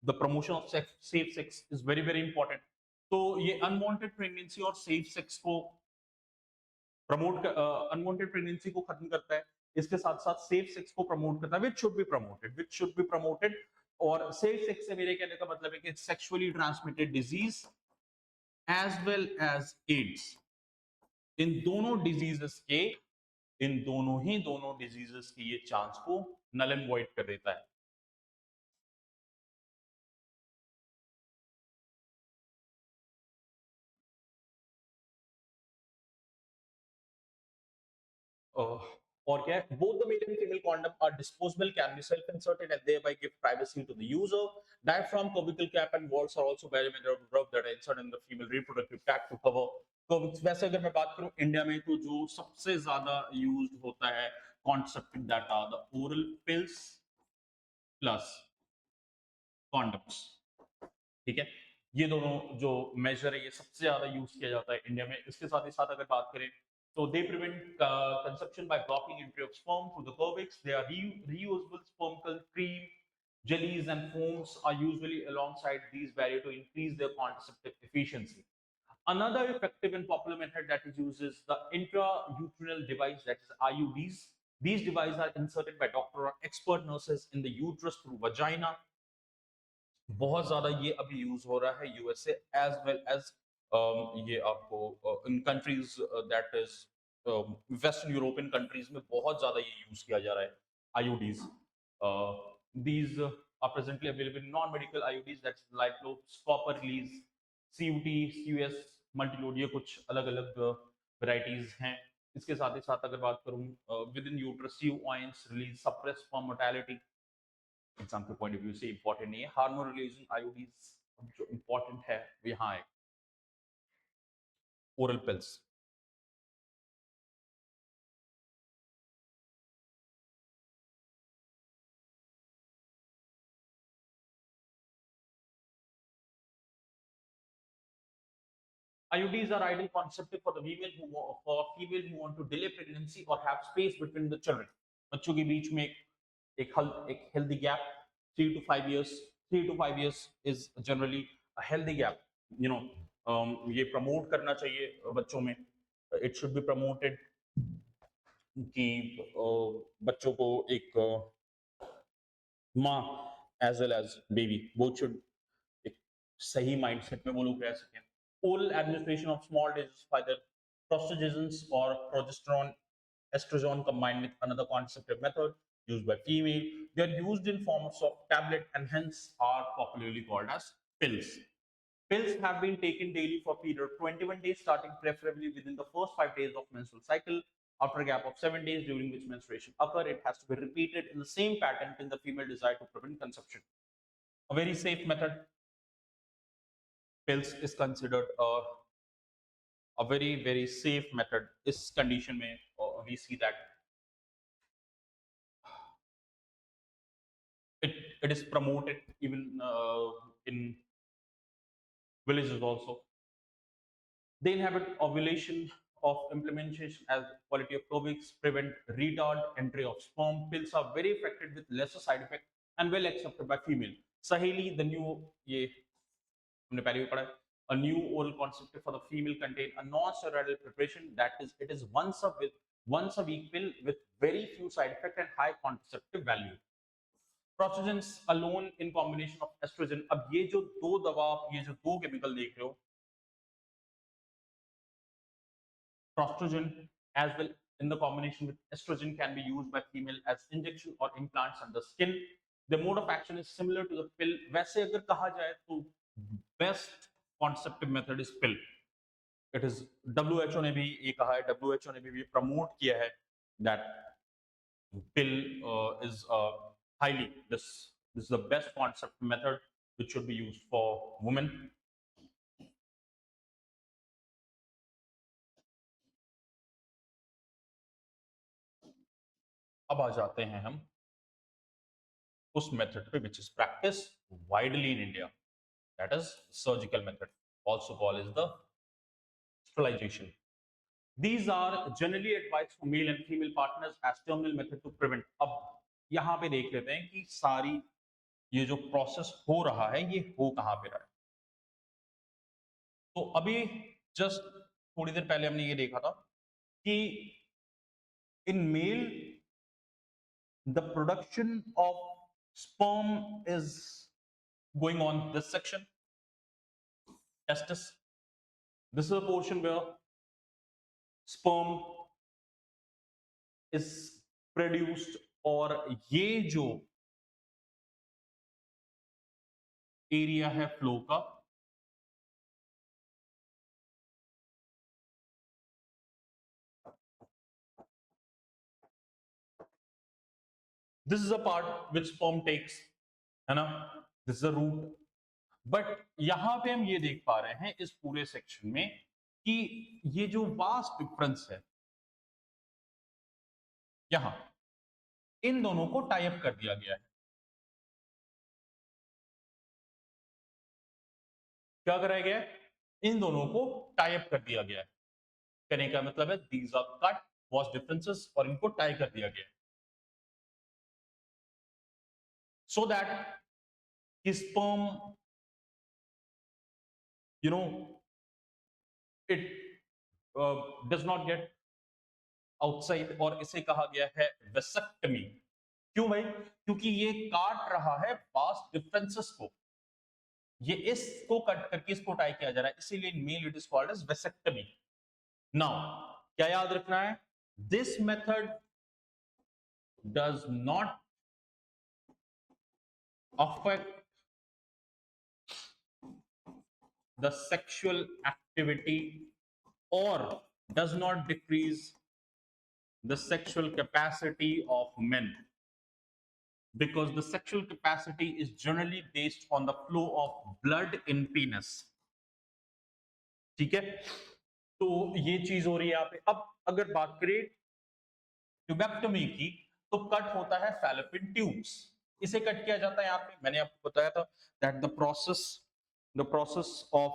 the promotion of safe sex is very very important. तो ये अनवांटेड प्रेगनेंसी और सेफ सेक्स को प्रमोट अनवांटेड प्रेगनेंसी को खत्म करता है. इसके साथ साथ सेफ सेक्स को प्रमोट करता है, which should be promoted. और सेफ सेक्स से मेरे कहने का मतलब है कि sexually transmitted disease as well as AIDS, इन दोनों डिजीजेस के ये चांस को नल एंड वॉइड कर देता है. और क्या है, both the male and female condom are disposable, can be self-inserted and thereby give privacy to the user. Diaphragm, cervical cap and valves are also very many rub that are inserted in the female reproductive tract to cover cervix. वैसे अगर मैं बात करूं India में तो जो सबसे ज्यादा यूज्ड होता है contraceptive that are the oral pills plus condoms. ठीक है, ये दोनों जो मेजर है ये सबसे ज्यादा यूज किया जाता है इंडिया में. इसके साथ ही साथ अगर बात करें तो they prevent conception by blocking entry of sperm through the cervix. They are reusable. Sperm cream, jellies and foams are usually alongside these barrier to increase their contraceptive efficiency. Another effective and popular method that is used is the intrauterine device, that is IUDs. These devices are inserted by doctor or expert nurses in the uterus through vagina. बहुत ज्यादा ये अभी use हो रहा है USA as well as ये आपको इन countries that is western European countries में बहुत ज्यादा ये यूज किया जा रहा है. IUDs, these are presently available in non-medical IUDs, that's Liplos, copper release, CUT, CUS, multilode, ये कुछ अलग-अलग varieties हैं. इसके साथ ही साथ अगर बात करूं within uterus CUOINs release suppress sperm mortality. Exam के पॉइंट ऑफ व्यू से इंपॉर्टेंट नहीं है. हार्मोन रिलीजिंग आईयूडीज जो इंपॉर्टेंट है वो यहाँ है oral pills. IUDs are ideal contraceptive for the female who want to delay pregnancy or have space between the children. बच्चों के बीच में एक healthy gap, 3 to 5 years. 3 to 5 years is generally a healthy gap. You know, ये promote करना चाहिए बच्चों में. It should be promoted कि बच्चों को एक माँ as well as baby both should एक सही mindset में वो लोग रह सकें. Oral administration of small doses of either prostogens or progesterone, estrogen combined with another contraceptive method used by female. They are used in forms of tablet and hence are popularly called as pills. Pills have been taken daily for a period of 21 days, starting preferably within the first 5 days of menstrual cycle. After a gap of 7 days during which menstruation occur, it has to be repeated in the same pattern till the female desire to prevent conception. A very safe method. Pills is considered a very safe method. This condition may we see that it is promoted even in villages also. They inhibit ovulation of implementation as quality of cervix, prevent retard entry of sperm. Pills are very effective with lesser side effect and well accepted by female. Saheli, the new ये हमने पहले भी पढ़ा है. A new oral contraceptive for the female contain a non-steroidal preparation that is it is once a week pill with very few side effect and high contraceptive value. Prostogens alone in combination of estrogen. अब ये जो दो दवा ये जो दो chemical देख रहे हो, prostogen as well in the combination with estrogen can be used by female as injection or implants under skin. The mode of action is similar to the pill. वैसे अगर कहा जाए तो best contraceptive method is pill. It is WHO ने भी ये कहा है, WHO ने भी प्रमोट किया है that pill is highly this is the best contraceptive method which should be used for women. अब आ जाते हैं हम उस मेथड पे which is practiced widely in India, that is surgical method, also called as the sterilization. These are generally advised for male and female partners as terminal method to prevent. अब यहाँ पे देख लेते हैं कि सारी ये जो प्रोसेस हो रहा है ये हो कहाँ पे रहा है. तो अभी जस्ट थोड़ी देर पहले हमने ये देखा था कि in male the production of sperm is going on this section, testis. This is a portion where sperm is produced और ये जो एरिया है फ्लो का this is a part which sperm takes, है ना, this is a root. But यहां पे हम ये देख पा रहे हैं इस पूरे सेक्शन में कि ये जो वास्ट डिफरेंस है यहां इन दोनों को टाई अप कर दिया गया है. क्या कराया गया है? इन दोनों को टाई अप कर दिया गया है. कहने का मतलब है these are cut vast differences और इनको टाई कर दिया गया है so that sperm it does not get outside और इसे कहा गया है वेसेक्टमी. क्यों भाई? क्योंकि ये काट रहा है वास्ट डिफरेंसेस को, ये इसको कट करके इसको टाई किया जा रहा है, इसीलिए male it is called as vasectomy. Now क्या याद रखना है? This method does not affect the sexual activity or does not decrease the sexual capacity of men because the sexual capacity is generally based on the flow of blood in penis. ठीक है, तो ये चीज हो रही है यहाँ पे. अब अगर बात करें ट्यूबेक्टमी की तो कट होता है फैलोपियन ट्यूब्स. इसे कट किया जाता है यहाँ पे. मैंने आपको बताया था दैट द प्रोसेस ऑफ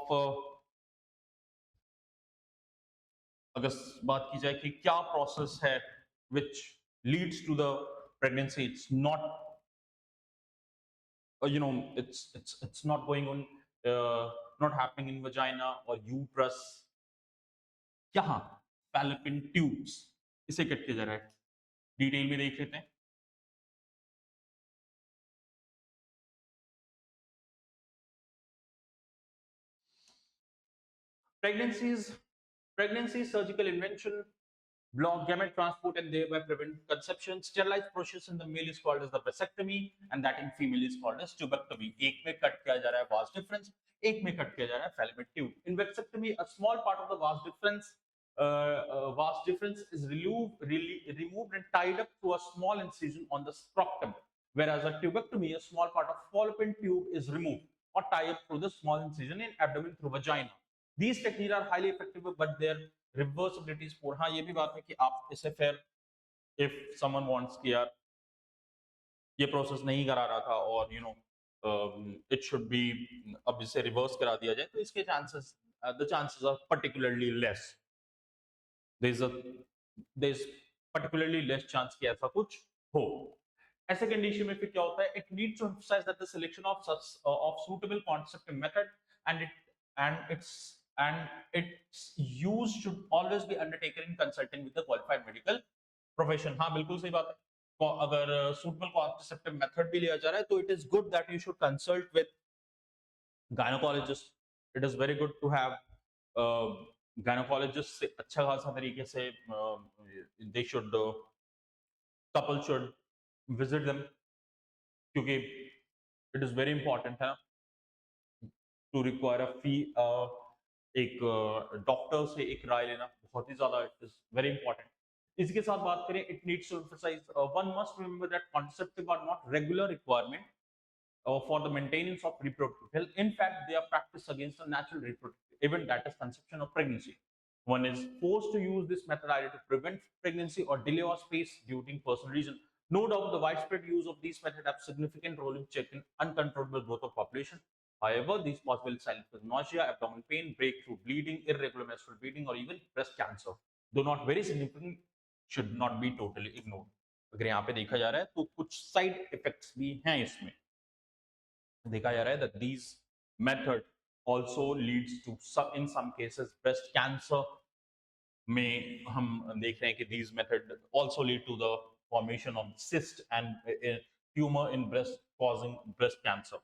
अगर बात की जाए कि क्या प्रोसेस है which leads to the pregnancy, it's not it's not going on, uh, not happening in vagina or uterus. यहाँ fallopian tubes इसे कट किया जा रहा है, डिटेल में देख लेते हैं. Pregnancy is surgical invention, block gamete transport and thereby prevent conception. Sterilized process in the male is called as the vasectomy and that in female is called as tubectomy. एक में कट किया जा रहा है vas difference, एक में cut किया जा रहा है fallopian tube. In vasectomy, a small part of the vas difference is removed and tied up through a small incision on the scrotum, whereas a tubectomy, a small part of fallopian tube is removed or tied up through the small incision in abdomen through vagina. These techniques are highly effective, but their reversibility is poor. हाँ, ये भी बात है कि आप इसे फिर if someone wants कि यार ये प्रोसेस नहीं करा रहा था और it should be अब इसे रिवर्स करा दिया जाए तो इसके chances the chances are particularly less. There's particularly less chance कि ऐसा कुछ हो. ऐसे कंडीशन में फिर क्या होता है? It needs to emphasize that the selection of suitable contraceptive method and its use should always be undertaken in consulting with the qualified medical profession. हाँ, बिल्कुल सही बात है. तो अगर suitable contraceptive method भी लिया जा रहा है तो it is good that you should consult with gynecologist. It is very good to have gynecologist से अच्छा खासा तरीके से they should couple should visit them क्योंकि it is very important है to require a fee एक डॉक्टर से एक राय लेना बहुत ही ज्यादा it is very important. इसके साथ बात करें it needs to emphasize one must remember that contraceptive are not regular requirement for the maintenance of reproductive health. In fact, they are practiced against a natural reproductive event that is conception or pregnancy. One is forced to use this method either to prevent pregnancy or delay or space during personal reason. No doubt, the widespread use of these methods have significant role in checking uncontrollable growth of population. However, these possible signs with nausea, abdominal pain, breakthrough bleeding, irregular menstrual bleeding, or even breast cancer, though not very significant, should not be totally ignored. अगर यहाँ पे देखा जा रहा है तो कुछ side effects भी हैं इसमें. देखा जा रहा है that these method also leads to in some cases breast cancer में हम देख रहे हैं कि these method also lead to the formation of cyst and tumor in breast causing breast cancer.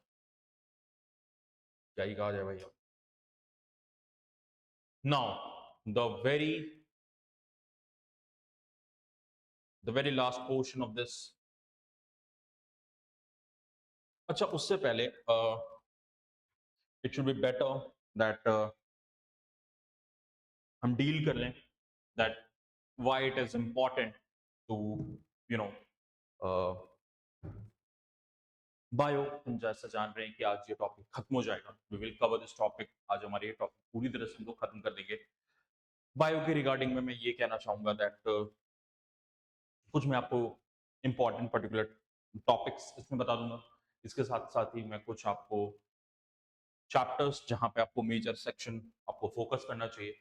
क्या ही कहा जाए भैया. Now the very last portion of this. अच्छा, उससे पहले it should be better that हम डील कर लें that why it is important to bio. हम जैसा जान रहे हैं कि आज ये टॉपिक खत्म हो जाएगा. We will cover this topic. आज हमारे ये टॉपिक पूरी तरह से हम लोग खत्म कर देंगे. बायो के रिगार्डिंग में मैं ये कहना चाहूंगा दैट कुछ मैं आपको इंपॉर्टेंट पर्टिकुलर टॉपिक्स इसमें बता दूंगा. इसके साथ साथ ही मैं कुछ आपको चैप्टर्स जहां पे आपको मेजर सेक्शन आपको फोकस करना चाहिए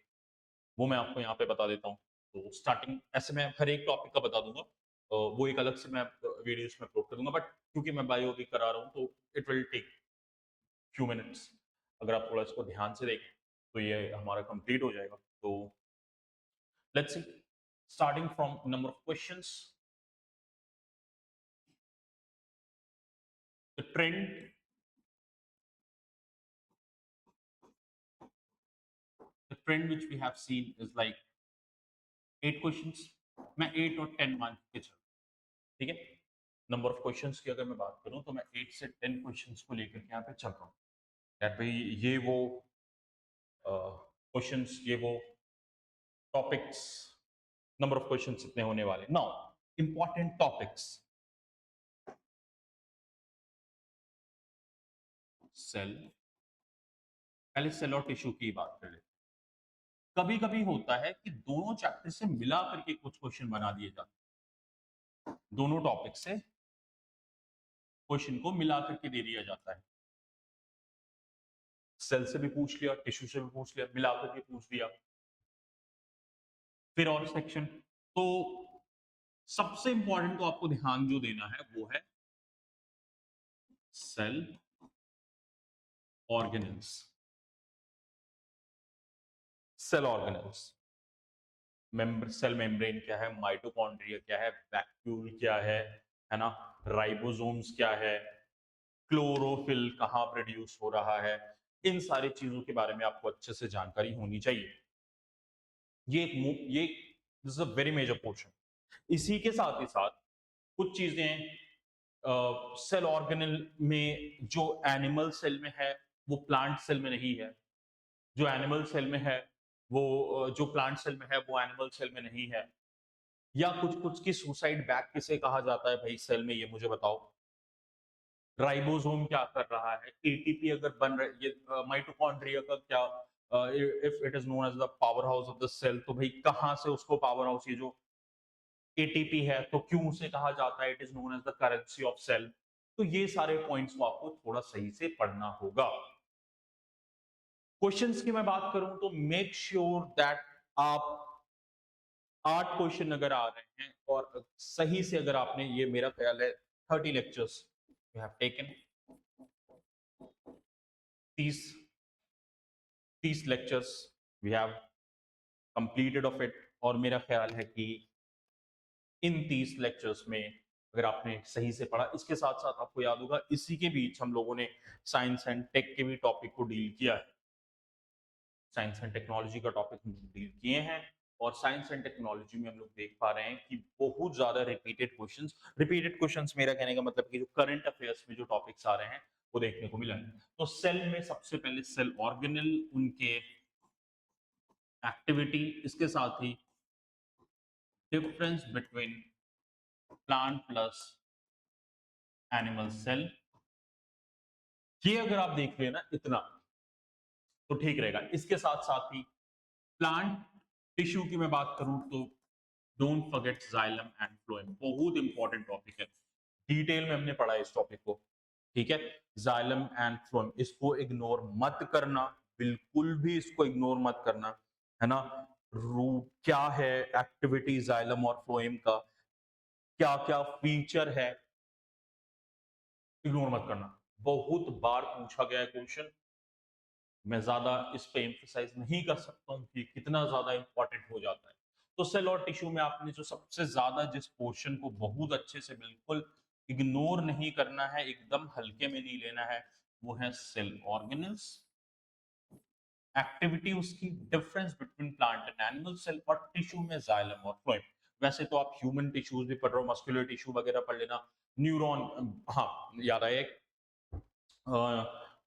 वो मैं आपको यहाँ पे बता देता हूँ. तो स्टार्टिंग ऐसे मैं हर एक टॉपिक का बता दूंगा. वो एक अलग से मैं वीडियोस में अपलोड कर दूंगा. बट क्योंकि मैं बायो भी करा रहा हूँ तो it will take few minutes. अगर आप थोड़ा इसको ध्यान से देखें तो ये हमारा कंप्लीट हो जाएगा. तो let's see starting from number of questions. The trend which we have seen is like 8 questions. मैं 8 और 10 मान के चल. ठीक है. नंबर ऑफ क्वेश्चंस की अगर मैं बात करूं तो मैं 8 से 10 क्वेश्चंस को लेकर के यहाँ पे चल रहा हूँ. दैट भाई ये वो क्वेश्चंस ये वो टॉपिक्स नंबर ऑफ क्वेश्चंस इतने होने वाले. Now important topics. सेल. पहले सेल और टिश्यू की बात कर लेते. कभी कभी होता है कि दोनों चैप्टर से मिला करके कुछ क्वेश्चन बना दिए जाते हैं. दोनों टॉपिक से क्वेश्चन को मिला करके दे दिया जाता है. सेल से भी पूछ लिया, टिश्यू से भी पूछ लिया, मिला करके पूछ दिया. फिर और सेक्शन। तो सबसे इंपॉर्टेंट तो आपको ध्यान जो देना है वो है cell organelles. Cell organelles, cell membrane क्या है, माइटोकॉन्ड्रिया क्या है, वैक्यूल क्या है ना, राइबोसोम्स क्या है, क्लोरोफिल कहाँ प्रोड्यूस हो रहा है, इन सारी चीजों के बारे में आपको अच्छे से जानकारी होनी चाहिए। ये this is a very major portion. इसी के साथ ही साथ कुछ चीजें सेल ऑर्गेनल में जो एनिमल सेल में है वो प्लांट सेल में नहीं है, जो एनिमल सेल में है वो जो प्लांट सेल में है वो एनिमल सेल में नहीं है। या कुछ कुछ की सुसाइड बैक किसे कहा जाता है भाई सेल में, ये मुझे बताओ। राइबोसोम क्या कर रहा है, एटीपी अगर बन रहा है, ये माइटोकॉन्ड्रिया का क्या, if it is known as the power house of the cell, तो भाई कहां से उसको पावर हाउस, ये जो एटीपी है तो क्यों से कहा जाता है it is known as the currency of cell. तो ये सारे पॉइंट्स को आपको थोड़ा सही से पढ़ना होगा। क्वेश्चंस की मैं बात करूं तो मेक श्योर दैट आप 8 क्वेश्चन अगर आ रहे हैं और सही से अगर आपने, ये मेरा ख्याल है 30 lectures you have taken, 30 30 lectures we have completed of it. और मेरा ख्याल है कि इन 30 लेक्चर्स में अगर आपने सही से पढ़ा, इसके साथ साथ आपको याद होगा इसी के बीच हम लोगों ने साइंस एंड टेक के भी टॉपिक को डील किया है, साइंस एंड टेक्नोलॉजी का टॉपिक हम डील किए हैं। और साइंस एंड टेक्नोलॉजी में हम लोग देख पा रहे हैं कि बहुत ज्यादा रिपीटेड क्वेश्चंस मेरा कहने का मतलब कि जो करंट अफेयर्स में जो टॉपिक्स आ रहे हैं वो देखने को मिला है। तो सेल में सबसे पहले सेल ऑर्गेनल, उनके एक्टिविटी, इसके साथ ही difference between plant plus animal cell, ये अगर आप देख लेना इतना तो ठीक रहेगा। इसके साथ साथ ही प्लांट टिश्यू की मैं बात करूं तो don't forget xylem and phloem, बहुत इंपॉर्टेंट टॉपिक है, डिटेल में हमने पढ़ा है इस टॉपिक को, ठीक है। जाइलम एंड फ्लोएम, इसको इग्नोर मत करना, बिल्कुल भी इसको इग्नोर मत करना, है ना। रूट क्या है, एक्टिविटी जाइलम और फ्लोएम का क्या क्या फीचर है, इग्नोर मत करना। बहुत बार पूछा गया है क्वेश्चन, मैं ज्यादा इस पे एम्फसाइज नहीं कर सकता हूँ कि कितना ज्यादा इंपॉर्टेंट हो जाता है। तो सेल और टिश्यू में आपने जो सबसे ज्यादा जिस पोर्शन को बहुत अच्छे से बिल्कुल इग्नोर नहीं करना है, एकदम हल्के में नहीं लेना है, वो है सेल ऑर्गेनल्स, एक्टिविटी उसकी, difference between plant and animal cell, और टिश्यू में जाइलम और फ्लोएम। वैसे तो आप ह्यूमन टिश्यूज भी पढ़ रहे हो, मस्कुलर टिश्यू वगैरह पढ़ लेना, न्यूरॉन, हाँ याद आया,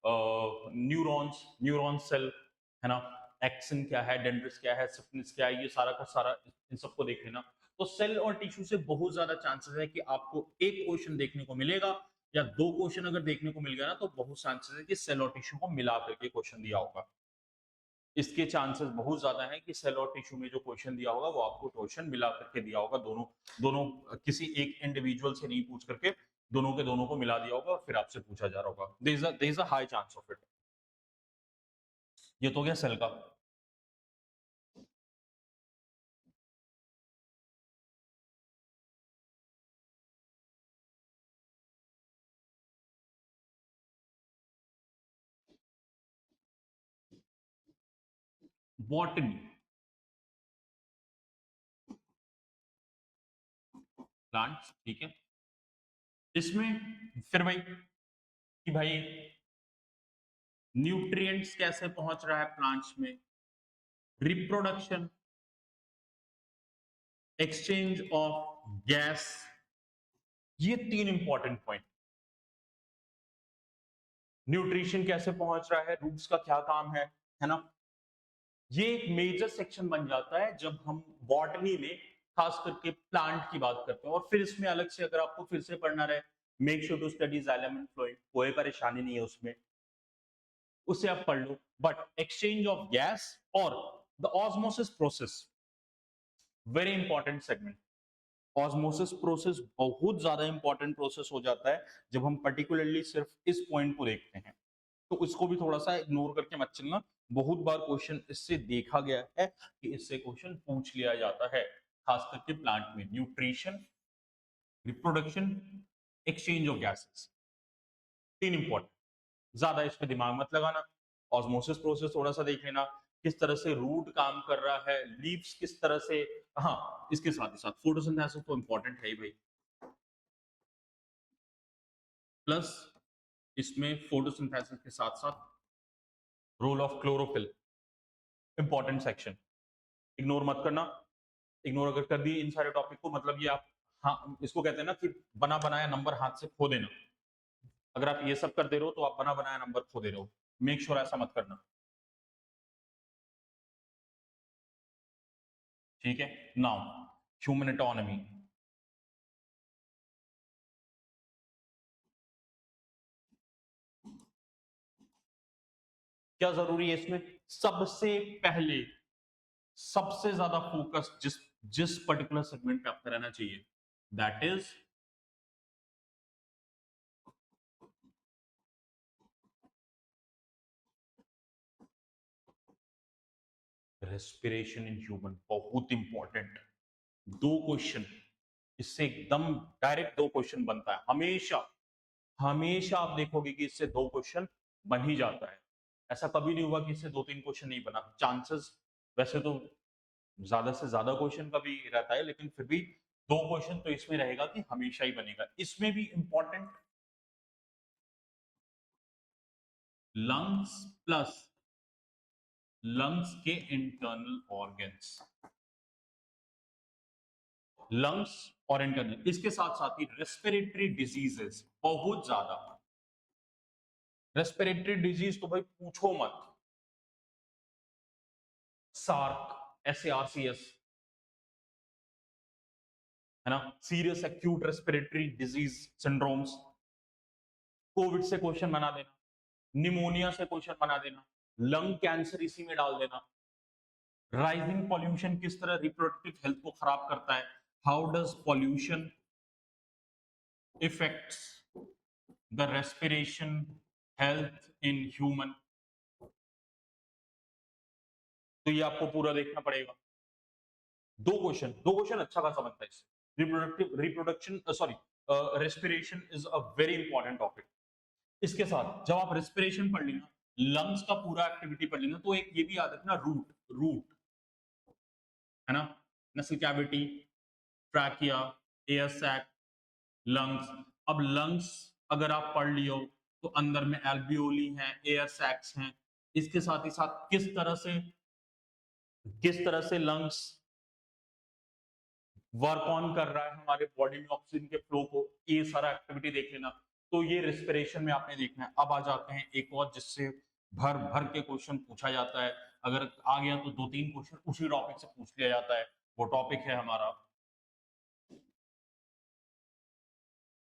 न्यूरॉन्स, न्यूरॉन सेल, है ना, एक्सन क्या है, डेंड्रिस क्या है, सिफिलिस क्या है, ये सारा का सारा इन सबको देख लेना। तो सेल और टिश्यू से बहुत ज्यादा चांसेस है कि आपको एक क्वेश्चन देखने को मिलेगा, या 2 क्वेश्चन अगर देखने को मिल गया ना तो बहुत चांसेस है कि सेल और टिश्यू को मिला करके क्वेश्चन दिया होगा। इसके चांसेस बहुत ज्यादा है कि सेल और टिश्यू में जो क्वेश्चन दिया होगा वो आपको क्वेश्चन मिला करके दिया होगा, दोनों दोनों किसी एक इंडिविजुअल से नहीं पूछ करके दोनों के दोनों को मिला दिया होगा और फिर आपसे पूछा जा रहा होगा, there is a high chance of it. ये तो गया सेल का। बॉटनी, प्लांट्स, ठीक है। इसमें फिर भाई कि भाई न्यूट्रिएंट्स कैसे पहुंच रहा है प्लांट्स में, रिप्रोडक्शन, एक्सचेंज ऑफ गैस, ये 3 इंपॉर्टेंट पॉइंट। न्यूट्रिशन कैसे पहुंच रहा है, रूट्स का क्या काम है ना। ये एक मेजर सेक्शन बन जाता है जब हम बॉटनी में खास करके प्लांट की बात करते हैं। और फिर इसमें अलग से अगर आपको फिर से पढ़ना रहे, make sure to study xylem and phloem, कोई परेशानी नहीं है उसमें, उसे आप पढ़ लो। बट एक्सचेंज ऑफ गैस और the osmosis process, very important segment. Osmosis process बहुत ज्यादा इंपॉर्टेंट प्रोसेस हो जाता है जब हम पर्टिकुलरली सिर्फ इस पॉइंट को देखते हैं। तो इसको भी थोड़ा सा इग्नोर करके मत चलना। बहुत बार क्वेश्चन इससे देखा गया है कि इससे क्वेश्चन पूछ लिया जाता है, खास करके प्लांट में nutrition, reproduction, exchange of gases, तीन इंपॉर्टेंट। ज्यादा इस पे दिमाग मत लगाना। ऑस्मोसिस प्रोसेस थोड़ा सा देख लेना, किस तरह से रूट काम कर रहा है, लीव्स किस तरह से। हाँ, इसके साथ ही साथ फोटोसिंथेसिस तो इंपॉर्टेंट है ही भाई। प्लस इसमें फोटोसिंथेसिस के साथ साथ role of chlorophyll, important section, ignore मत करना। इग्नोर अगर कर दिए इन सारे टॉपिक को, मतलब ये आप, हाँ इसको कहते हैं ना कि बना बनाया नंबर हाथ से खो देना। अगर आप ये सब कर दे रहे हो तो आप बना बनाया नंबर खो दे रहे हो। मेक श्योर ऐसा मत करना, ठीक है। नाउ ह्यूमन एटोनॉमी, क्या जरूरी है इसमें? सबसे पहले सबसे ज्यादा फोकस जिस जिस पर्टिकुलर सेगमेंट पे आपका रहना चाहिए, that is respiration in human. बहुत इंपॉर्टेंट, दो क्वेश्चन इससे एकदम डायरेक्ट, दो क्वेश्चन बनता है हमेशा। हमेशा आप देखोगे कि इससे दो क्वेश्चन बन ही जाता है। ऐसा कभी नहीं हुआ कि इससे दो तीन क्वेश्चन नहीं बना। चांसेस वैसे तो ज्यादा से ज्यादा क्वेश्चन का भी रहता है, लेकिन फिर भी दो क्वेश्चन तो इसमें रहेगा कि हमेशा ही बनेगा। इसमें भी इंपॉर्टेंट लंग्स प्लस लंग्स के इंटरनल ऑर्गन्स, लंग्स और इंटरनल, इसके साथ साथ ही रेस्पिरेटरी डिजीजेस बहुत ज्यादा। रेस्पिरेटरी डिजीज तो भाई पूछो मत, सार्क, SARCS, है ना, serious acute respiratory disease syndromes. Covid से क्वेश्चन बना देना, निमोनिया से क्वेश्चन बना देना, लंग कैंसर इसी में डाल देना। राइजिंग पॉल्यूशन किस तरह रिप्रोडक्टिव हेल्थ को खराब करता है, how does pollution effects the respiration health in human. तो ये आपको पूरा देखना पड़ेगा। दो क्वेश्चन अच्छा खासा बनता है इससे। Reproduction sorry, respiration is a very important topic. इसके साथ जब आप रेस्पिरेशन पढ़ लेना, लंग्स का पूरा एक्टिविटी पढ़ लेना, तो एक ये भी याद रखना, रूट रूट, है ना, nasal cavity, trachea, air sac, lungs. अब लंग्स अगर आप पढ़ लियो तो अंदर में एल्वियोली हैं, एयर सैक्स हैं। इसके साथ ही साथ किस तरह से लंग्स वर्क ऑन कर रहा है हमारे बॉडी में ऑक्सीजन के फ्लो को, ये सारा एक्टिविटी देख लेना। तो ये रेस्पिरेशन में आपने देखना है। अब आ जाते हैं एक और जिससे भर भर के क्वेश्चन पूछा जाता है। अगर आ गया तो दो तीन क्वेश्चन उसी टॉपिक से पूछ लिया जाता है। वो टॉपिक है हमारा,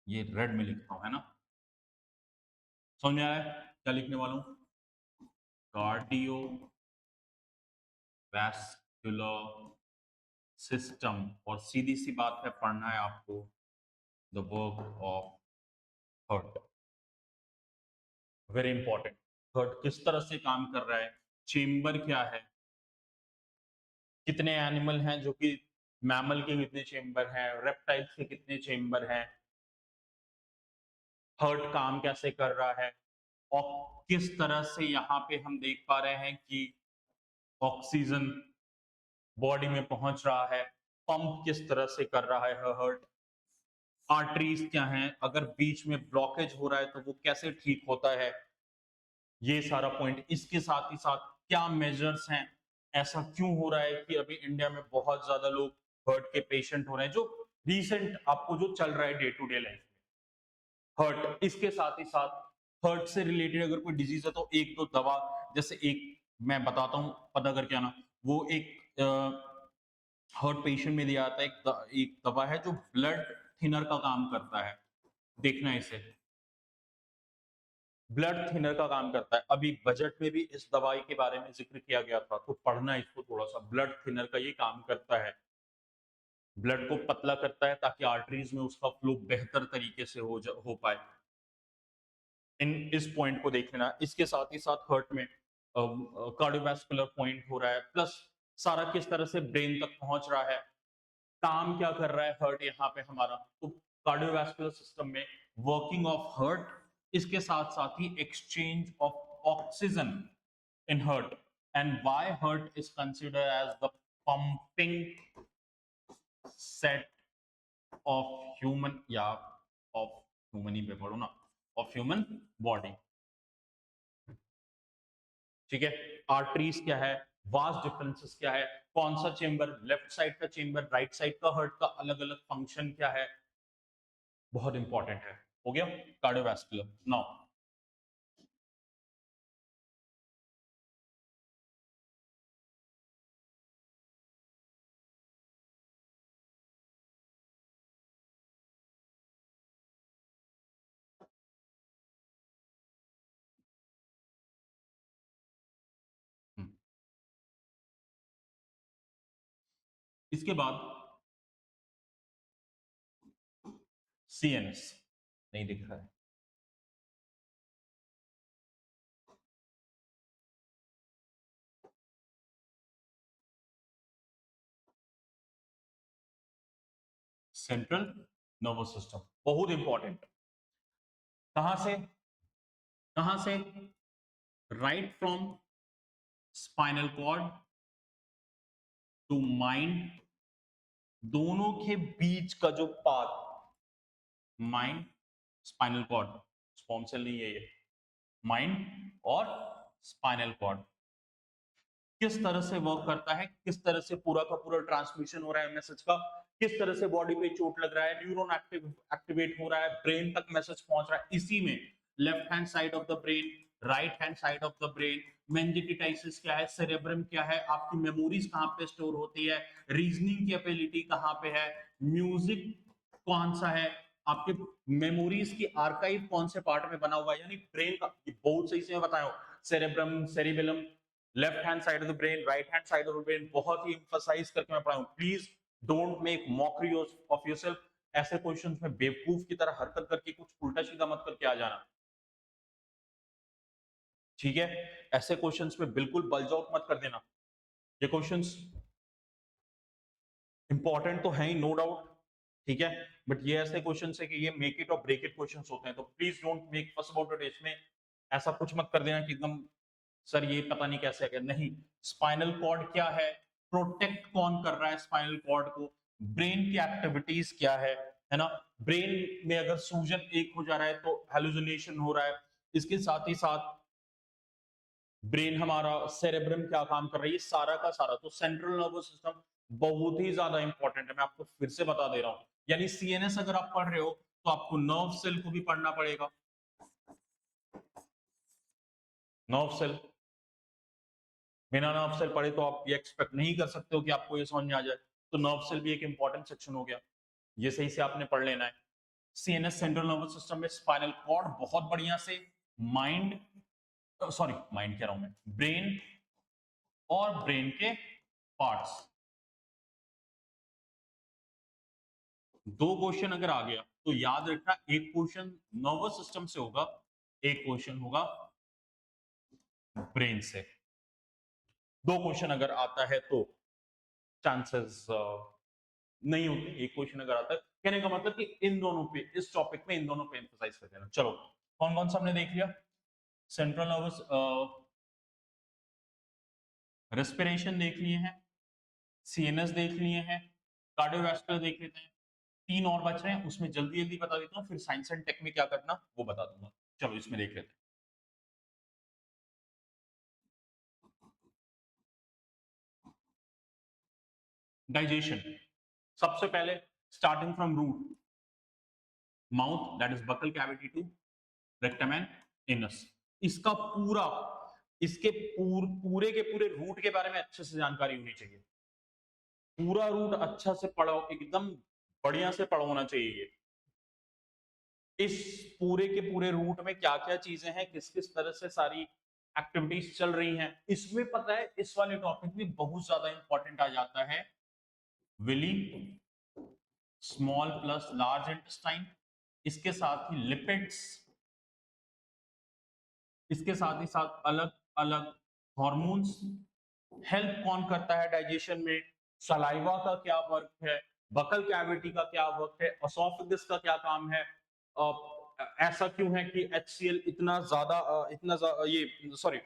ये रेड में लिखता हूं, है ना, समझ में आया क्या लिखने वाला हूं? कार्डियो वैस्कुलर सिस्टम, और सीधी सी बात है, पढ़ना है आपको the work of heart. Very important. Heart किस तरह से काम कर रहा है, चेम्बर क्या है, कितने एनिमल हैं जो कि, मैमल के कितने चेम्बर हैं, रेप्टाइल्स के कितने चेम्बर हैं, हार्ट काम कैसे कर रहा है, और किस तरह से यहाँ पे हम देख पा रहे हैं कि ऑक्सीजन बॉडी में पहुंच रहा है, पंप किस तरह से कर रहा है हार्ट, आर्टरीज क्या हैं, अगर बीच में ब्लॉकेज हो रहा है तो वो कैसे ठीक होता है, ये सारा पॉइंट। इसके साथ ही साथ क्या मेजर्स हैं, ऐसा क्यों हो रहा है कि अभी इंडिया में बहुत ज्यादा लोग हार्ट के पेशेंट हो रहे हैं, जो रीसेंट आपको जो चल रहा है डे टू डे लाइफ में हार्ट। इसके साथ ही साथ हार्ट से रिलेटेड अगर कोई डिजीज है तो एक तो दवा, जैसे एक मैं बताता हूँ, पता करके आना। वो एक हार्ट पेशेंट में दिया जाता है एक दवा है जो ब्लड थिनर का काम करता है, देखना इसे, ब्लड थिनर का काम करता है। अभी बजट में भी इस दवाई के बारे में जिक्र किया गया था, तो पढ़ना इसको थोड़ा सा। ब्लड थिनर का ये काम करता है, ब्लड को पतला करता है ताकि आर्टरीज में उसका फ्लो बेहतर तरीके से हो पाए। इन इस पॉइंट को देख लेना। इसके साथ ही साथ हार्ट में कार्डियोवास्कुलर पॉइंट हो रहा है, प्लस सारा किस तरह से ब्रेन तक पहुंच रहा है, काम क्या कर रहा है हार्ट यहाँ पे हमारा, तो कार्डियोवास्कुलर सिस्टम में वर्किंग ऑफ हार्ट, इसके साथ साथ ही exchange of oxygen in heart, and why heart is considered as the pumping set of human, या ऑफ ह्यूमन ही पे पढ़ो ना, ऑफ ह्यूमन बॉडी। ठीक है, आर्टरीज क्या है, वास्ट डिफरेंसेस क्या है, कौन सा चेंबर, लेफ्ट साइड का चेंबर, राइट साइड का हार्ट का अलग अलग फंक्शन क्या है, बहुत इंपॉर्टेंट है। हो गया कार्डियोवास्कुलर। नाउ इसके बाद सीएनएस नहीं दिख रहा है, सेंट्रल नर्वस सिस्टम, बहुत इंपॉर्टेंट। कहां से, कहां से, right from spinal cord to mind, दोनों के बीच का जो path, mind spinal cord, sperm cell नहीं है ये, माइंड और स्पाइनल कॉर्ड किस तरह से वर्क करता है, किस तरह से पूरा का पूरा ट्रांसमिशन हो रहा है मैसेज का, किस तरह से बॉडी पे चोट लग रहा है, न्यूरॉन एक्टिवेट हो रहा है, ब्रेन तक मैसेज पहुंच रहा है, इसी में left hand side of the brain, right hand side of the brain, meningitis क्या है, सेरेब्रम क्या है, आपकी मेमोरीज कहां पे स्टोर होती है, रीजनिंग की एबिलिटी कहां पे है, म्यूजिक कौन सा है, आपके मेमोरीज की आर्काइव कौन से पार्ट में बना हुआ है, यानी ब्रेन का बहुत सही से मैं बताया, cerebrum, cerebellum, left hand side of the brain, right hand side of the brain, बहुत ही एम्फसाइज करके मैं पढ़ाऊं। Please don't make mockery of yourself, ऐसे क्वेश्चंस में बेवकूफ की तरह हरकत करके कुछ उल्टा सीधा मत करके आ जाना, ठीक है, ऐसे क्वेश्चंस में बिल्कुल बल्ज आउट मत कर देना। ये क्वेश्चंस इंपॉर्टेंट तो है ही, नो डाउट, ठीक है, बट ये ऐसे क्वेश्चन है कि ये मेक इट और ब्रेक इट क्वेश्चन होते हैं, तो प्लीज डोंट मेक फस अबाउट इट। इसमें ऐसा कुछ मत कर देना कि एकदम सर ये पता नहीं कैसे है, नहीं। स्पाइनल कॉर्ड क्या है, प्रोटेक्ट कौन कर रहा है स्पाइनल कॉर्ड को, ब्रेन की एक्टिविटीज क्या है ना, ब्रेन में अगर सूजन एक हो जा रहा है तो हेलुसिनेशन हो रहा है, इसके साथ ही साथ ब्रेन हमारा, सेरेब्रम क्या काम कर रहा है, ये सारा का सारा, तो सेंट्रल नर्वस सिस्टम बहुत ही ज्यादा इंपॉर्टेंट है, मैं आपको फिर से बता दे रहा हूं। यानी सीएनएस अगर आप पढ़ रहे हो तो आपको नर्व सेल को भी पढ़ना पड़ेगा, नर्व सेल, बिना नर्व सेल पढ़े तो आप ये एक्सपेक्ट नहीं कर सकते हो कि आपको ये समझ में आ जाए, तो नर्व सेल भी एक इंपॉर्टेंट सेक्शन हो गया, ये सही से आपने पढ़ लेना है। सीएनएस सेंट्रल नर्वस सिस्टम में स्पाइनल कॉर्ड बहुत बढ़िया से, माइंड, सॉरी माइंड कह रहा हूं मैं, ब्रेन और ब्रेन के पार्ट्स, दो क्वेश्चन अगर आ गया तो याद रखना, एक क्वेश्चन नर्वस सिस्टम से होगा, एक क्वेश्चन होगा ब्रेन से, दो क्वेश्चन अगर आता है तो चांसेस नहीं होते, एक क्वेश्चन अगर आता है, कहने का मतलब कि इन दोनों पे, इस टॉपिक में इन दोनों पे एम्फसाइज कर देना। चलो कौन कौन सा हमने देख लिया, सेंट्रल नर्वस, रेस्पिरेशन देख लिए हैं, सीएनएस देख लिए हैं, कार्डियोवास्कुलर देख लेते हैं, तीन और बच रहे हैं, उसमें जल्दी जल्दी बता देता हूँ, फिर साइंस एंड टेक में क्या करना वो बता दूंगा। चलो इसमें देख लेते हैं। डाइजेशन, सबसे पहले starting from root, mouth that is buccal cavity to rectum and anus, इसका पूरा, इसके पूरे के पूरे रूट के बारे में अच्छे से जानकारी होनी चाहिए, पूरा रूट अच्छा से पढ़ो, एकदम बढ़िया से पढ़ोना चाहिए, इस पूरे के पूरे रूट में क्या क्या चीजें हैं, किस किस तरह से सारी एक्टिविटीज चल रही हैं, इसमें पता है इस वाले टॉपिक में बहुत ज्यादा इंपॉर्टेंट आ जाता है villi, small plus large intestine, इसके साथ ही लिपिड्स, इसके साथ ही साथ अलग अलग हॉर्मोन्स हेल्प कौन करता है डाइजेशन में, सलाइवा का क्या वर्क है, बकल कैविटी का क्या वर्क है, एसोफेगस का क्या काम है, ऐसा क्यों है कि HCl ये सॉरी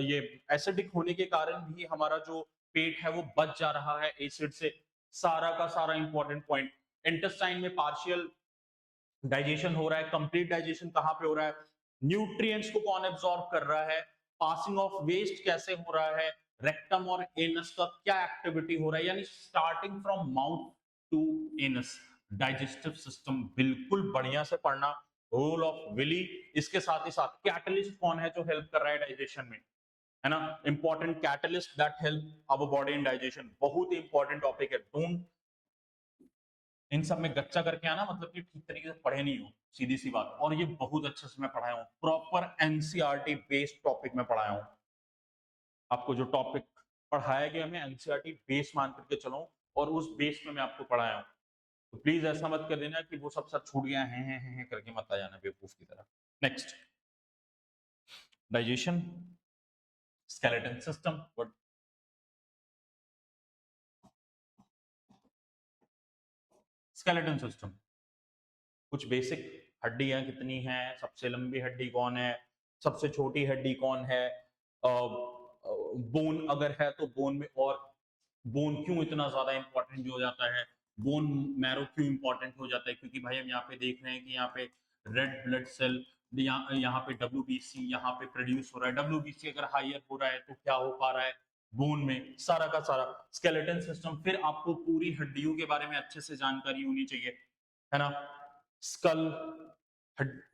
ये एसिडिक होने के कारण भी हमारा जो पेट है वो बच जा रहा है एसिड से, सारा का सारा इंपॉर्टेंट पॉइंट। इंटेस्टाइन में पार्शियल डाइजेशन हो रहा है, कंप्लीट डाइजेशन कहां पे हो रहा है, न्यूट्रिएंट्स को कौन एब्सॉर्ब कर रहा है, पासिंग ऑफ वेस्ट कैसे हो रहा है, रेक्टम और एनस का क्या एक्टिविटी हो रहा है, यानी starting from mouth to anus digestive system बिल्कुल बढ़िया से पढ़ना। रोल ऑफ विली, इसके साथ ही साथ कैटलिस्ट कौन है जो हेल्प कर रहा है डाइजेशन में, है ना, important catalyst that help our body in digestion, बहुत ही इंपॉर्टेंट टॉपिक है। डोंट इन सब में गच्चा करके आना मतलब कि ठीक तरीके से पढ़े नहीं हो, सीधी सी बात। और ये बहुत अच्छे से मैं पढ़ाया हूँ, प्रॉपर एनसीईआरटी बेस्ड टॉपिक में पढ़ाया हूँ आपको। जो टॉपिक पढ़ाया गया मैं एनसीईआरटी बेस मान करके चलो, और उस बेस में मैं आपको पढ़ाया हूँ। तो प्लीज ऐसा मत कर देना कि वो सब सर छूट गया है करके मत आ जाना बेवकूफ की तरह। Next, digestion, skeleton system. Skeleton system कुछ बेसिक हड्डियां कितनी हैं, सबसे लंबी हड्डी कौन है, सबसे छोटी हड्डी कौन है, बोन अगर है तो बोन में, और बोन क्यों इतना ज्यादा इंपॉर्टेंट हो जाता है, बोन मैरो क्यों इंपॉर्टेंट हो जाता है, क्योंकि भाई हम यहाँ पे देख रहे हैं कि यहाँ पे रेड ब्लड सेल, यहाँ पे WBC यहाँ पे प्रोड्यूस हो रहा है, WBC अगर हायर हो रहा है तो क्या हो पा रहा है बोन में, सारा का सारा स्केलेटन सिस्टम। फिर आपको पूरी हड्डियों के बारे में अच्छे से जानकारी होनी चाहिए, है ना। स्कल,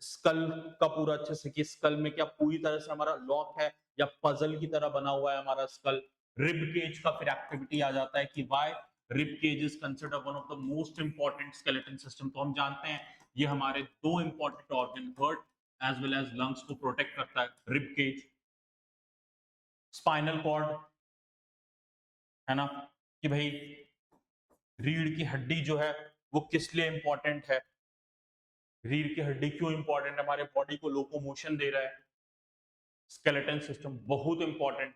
स्कल का पूरा अच्छे से कि स्कल में क्या पूरी तरह से हमारा लॉक है या पजल की तरह बना हुआ है हमारा स्कल। रिब केज का फिर एक्टिविटी आ जाता है कि why rib cage is considered one of the most important skeleton system. तो हम जानते हैं ये हमारे दो important organ heart as well as lungs को प्रोटेक्ट करता है, रिब केज। स्पाइनल कॉर्ड, है ना, कि भाई रीढ़ की हड्डी जो है वो किस लिए इंपॉर्टेंट है, रीढ़ की हड्डी क्यों इंपॉर्टेंट है, हमारे बॉडी को लोकोमोशन दे रहा है, स्केलेटन सिस्टम बहुत इंपॉर्टेंट।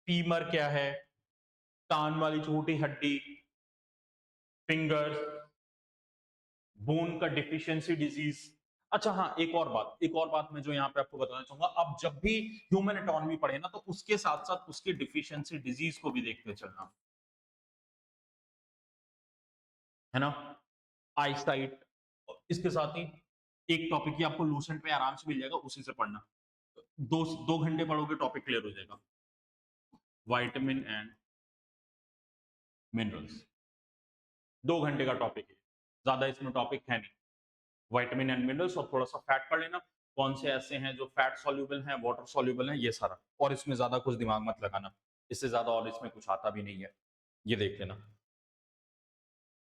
फीमर क्या है, कान वाली छोटी हड्डी, फिंगर्स, बोन का डिफिशियंसी डिजीज। अच्छा हाँ, एक और बात मैं जो यहाँ पे आपको बताना चाहूंगा, अब जब भी ह्यूमन एटॉनमी पढ़े ना तो उसके साथ साथ उसकी डिफिशियंसी डिजीज को भी देखते चलना, है ना। आईसाइट, इसके साथ ही एक टॉपिक ही आपको लूसेंट में आराम से मिल जाएगा, उसी से पढ़ना, 2 घंटे पढ़ोगे टॉपिक क्लियर हो जाएगा। विटामिन एंड मिनरल्स, 2 घंटे का टॉपिक है, ज्यादा इसमें टॉपिक है नहीं। विटामिन एंड मिनरल्स और थोड़ा सा फैट पढ़ लेना, कौन से ऐसे हैं जो फैट सॉल्युबल हैं, वाटर सॉल्युबल हैं, ये सारा। और इसमें ज्यादा कुछ दिमाग मत लगाना, इससे ज्यादा और इसमें कुछ आता भी नहीं है, ये देख लेना।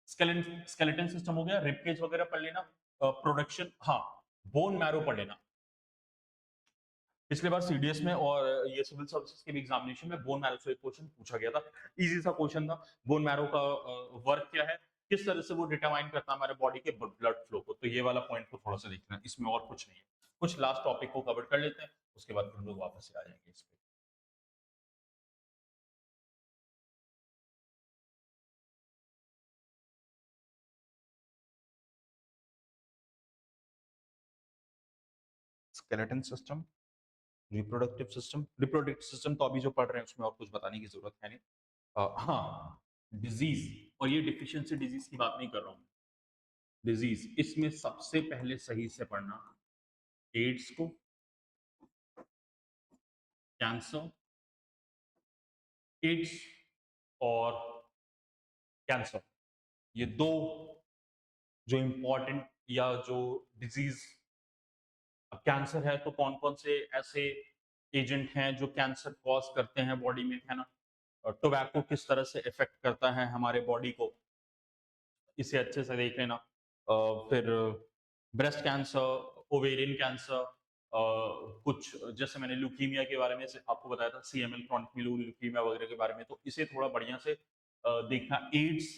स्केलेटन सिस्टम हो गया, रिपकेज वगैरह पढ़ लेना, प्रोडक्शन, हाँ, बोन मैरो पढ़ लेना। पिछले बार सीडीएस में और ये सिविल सर्विसेज के भी एग्जामिनेशन में बोन मैरो से एक क्वेश्चन पूछा गया था, इजी सा क्वेश्चन था। बोन मैरो का वर्क क्या है, किस तरह से वो डिटरमाइन करता है हमारे बॉडी के ब्लड फ्लो को, तो ये वाला पॉइंट को थोड़ा सा देखना, इसमें और कुछ नहीं है। कुछ लास्ट टॉपिक को कवर कर लेते हैं, उसके बाद फिर लोग वापस से आ जाएंगे इस पे। स्केलेटन सिस्टम, रिप्रोडक्टिव सिस्टम तो अभी जो पढ़ रहे हैं उसमें और कुछ बताने की जरूरत है नहीं। हाँ, डिजीज, और ये डिफिशियंसी डिजीज की बात नहीं कर रहा हूँ, डिजीज इसमें सबसे पहले सही से पढ़ना एड्स को, कैंसर, एड्स और कैंसर, ये दो जो इंपॉर्टेंट या जो डिजीज। अब कैंसर है तो कौन कौन से ऐसे एजेंट हैं जो कैंसर कॉज करते हैं बॉडी में, है ना। और टोबैको किस तरह से इफेक्ट करता है हमारे बॉडी को, इसे अच्छे से देख लेना। फिर ब्रेस्ट कैंसर, ओवेरियन कैंसर, कुछ जैसे मैंने ल्यूकीमिया के बारे में आपको बताया था, CML क्रॉनिक मिलूल ल्यूकीमिया वगैरह के बारे में, तो इसे थोड़ा बढ़िया से देखना। एड्स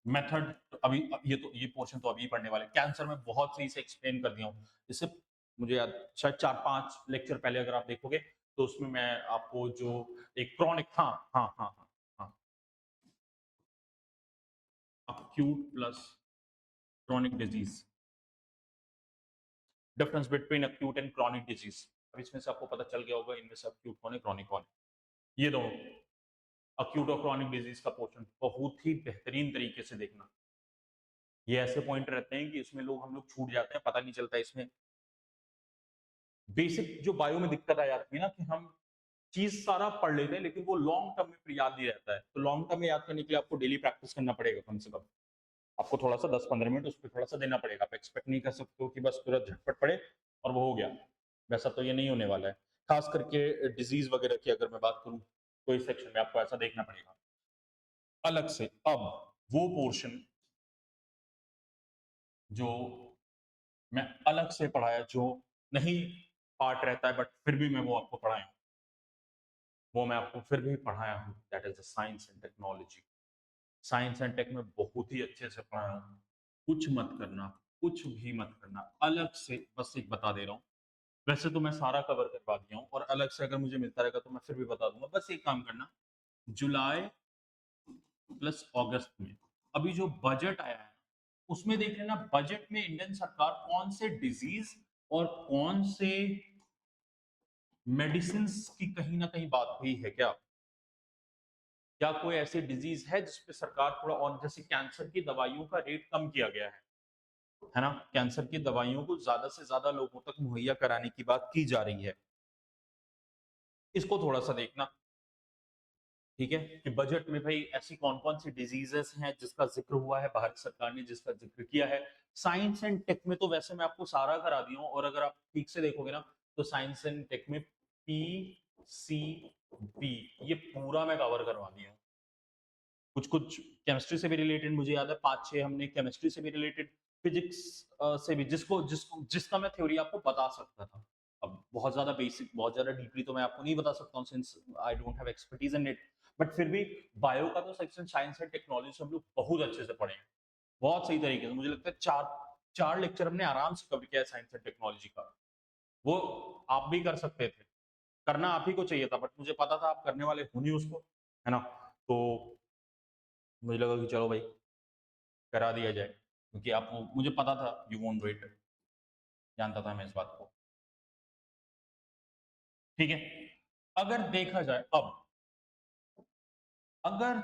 मेथड, अभी ये पोर्शन तो अभी पढ़ने वाले, कैंसर में बहुत सही से एक्सप्लेन कर दिया हूँ, इससे मुझे याद शायद 4-5 लेक्चर पहले अगर आप देखोगे तो उसमें मैं आपको जो एक क्रॉनिक, हाँ हाँ हाँ हाँ हाँ, acute plus chronic disease, difference between acute and chronic disease। अब इसमें से आपको पता चल गया होगा इनमें से acute कौन है chronic कौन है। ये दोनों acute और chronic disease का पोर्शन बहुत ही बेहतरीन तरीके से देखना। ये ऐसे पॉइंट रहते हैं कि इसमें हम लोग छूट जाते हैं, पता नहीं चलता। इसमें बेसिक जो बायो में दिक्कत आ जाती है ना कि हम चीज सारा पढ़ लेते हैं लेकिन वो लॉन्ग टर्म में फिर याद नहीं रहता है। तो लॉन्ग टर्म में याद करने के लिए आपको डेली प्रैक्टिस करना पड़ेगा कम से कम। आपको थोड़ा सा 10-15 मिनट उस पर थोड़ा सा देना पड़ेगा। आप एक्सपेक्ट नहीं कर सकते हो कि बस तुरंत झटपट पड़े और वो हो गया, वैसा तो ये नहीं होने वाला है। खास करके डिजीज वगैरह की अगर मैं बात करूं तो इस सेक्शन में आपको ऐसा देखना पड़ेगा अलग से। अब वो पोर्शन जो मैं अलग से पढ़ाया, जो नहीं पार्ट रहता है बट फिर भी मैं वो आपको पढ़ाया, वो मैं आपको फिर भी पढ़ाया हूँ, that is the science and technology. Science and tech में बहुत ही अच्छे से पढ़ाया हूँ। कुछ मत करना, कुछ भी मत करना, अलग से बस एक बता दे रहा हूँ। वैसे तो मैं सारा कवर करवा दिया हूँ और अलग से अगर मुझे मिलता रहेगा तो मैं फिर भी बता दूंगा। बस एक काम करना, जुलाई प्लस अगस्त में अभी जो बजट आया है उसमें देख लेना, बजट में इंडियन सरकार कौन से डिजीज और कौन से मेडिसिन की कहीं ना कहीं बात हुई है क्या। क्या कोई ऐसी डिजीज है जिसपे सरकार थोड़ा, और जैसे कैंसर की दवाइयों का रेट कम किया गया है ना, कैंसर की दवाइयों को ज्यादा से ज्यादा लोगों तक मुहैया कराने की बात की जा रही है। इसको थोड़ा सा देखना, ठीक है, कि बजट में भाई ऐसी कौन कौन सी डिजीजेस हैं जिसका जिक्र हुआ है, भारत सरकार ने जिसका जिक्र किया है। साइंस एंड टेक में तो वैसे मैं आपको सारा करा दिया हूँ, और अगर आप ठीक से देखोगे ना तो साइंस एंड टेक में PCB ये पूरा मैं कवर करवा दिया हूँ। कुछ कुछ केमिस्ट्री से भी रिलेटेड मुझे याद है 5-6 हमने केमिस्ट्री से भी रिलेटेड, फिजिक्स से भी, जिसको जिसको जिसका मैं थ्योरी आपको बता सकता था। अब बहुत ज्यादा बेसिक, बहुत ज्यादा डीपली तो मैं आपको नहीं बता सकता हूँ since I don't have expertise in it, but फिर भी बायो का तो सेक्शन साइंस एंड टेक्नोलॉजी से हम लोग बहुत अच्छे से पढ़े हैं, बहुत सही तरीके से। मुझे लगता है चार चार लेक्चर हमने आराम से कवर किया है साइंस एंड टेक्नोलॉजी का। वो आप भी कर सकते थे, करना आप ही को चाहिए था, बट मुझे पता था आप करने वाले हो नहीं उसको, है ना। तो मुझे लगा कि चलो भाई करा दिया जाए, क्योंकि आपको, मुझे पता था यू वोंट डू इट, जानता था मैं इस बात को, ठीक है। अगर देखा जाए, अब अगर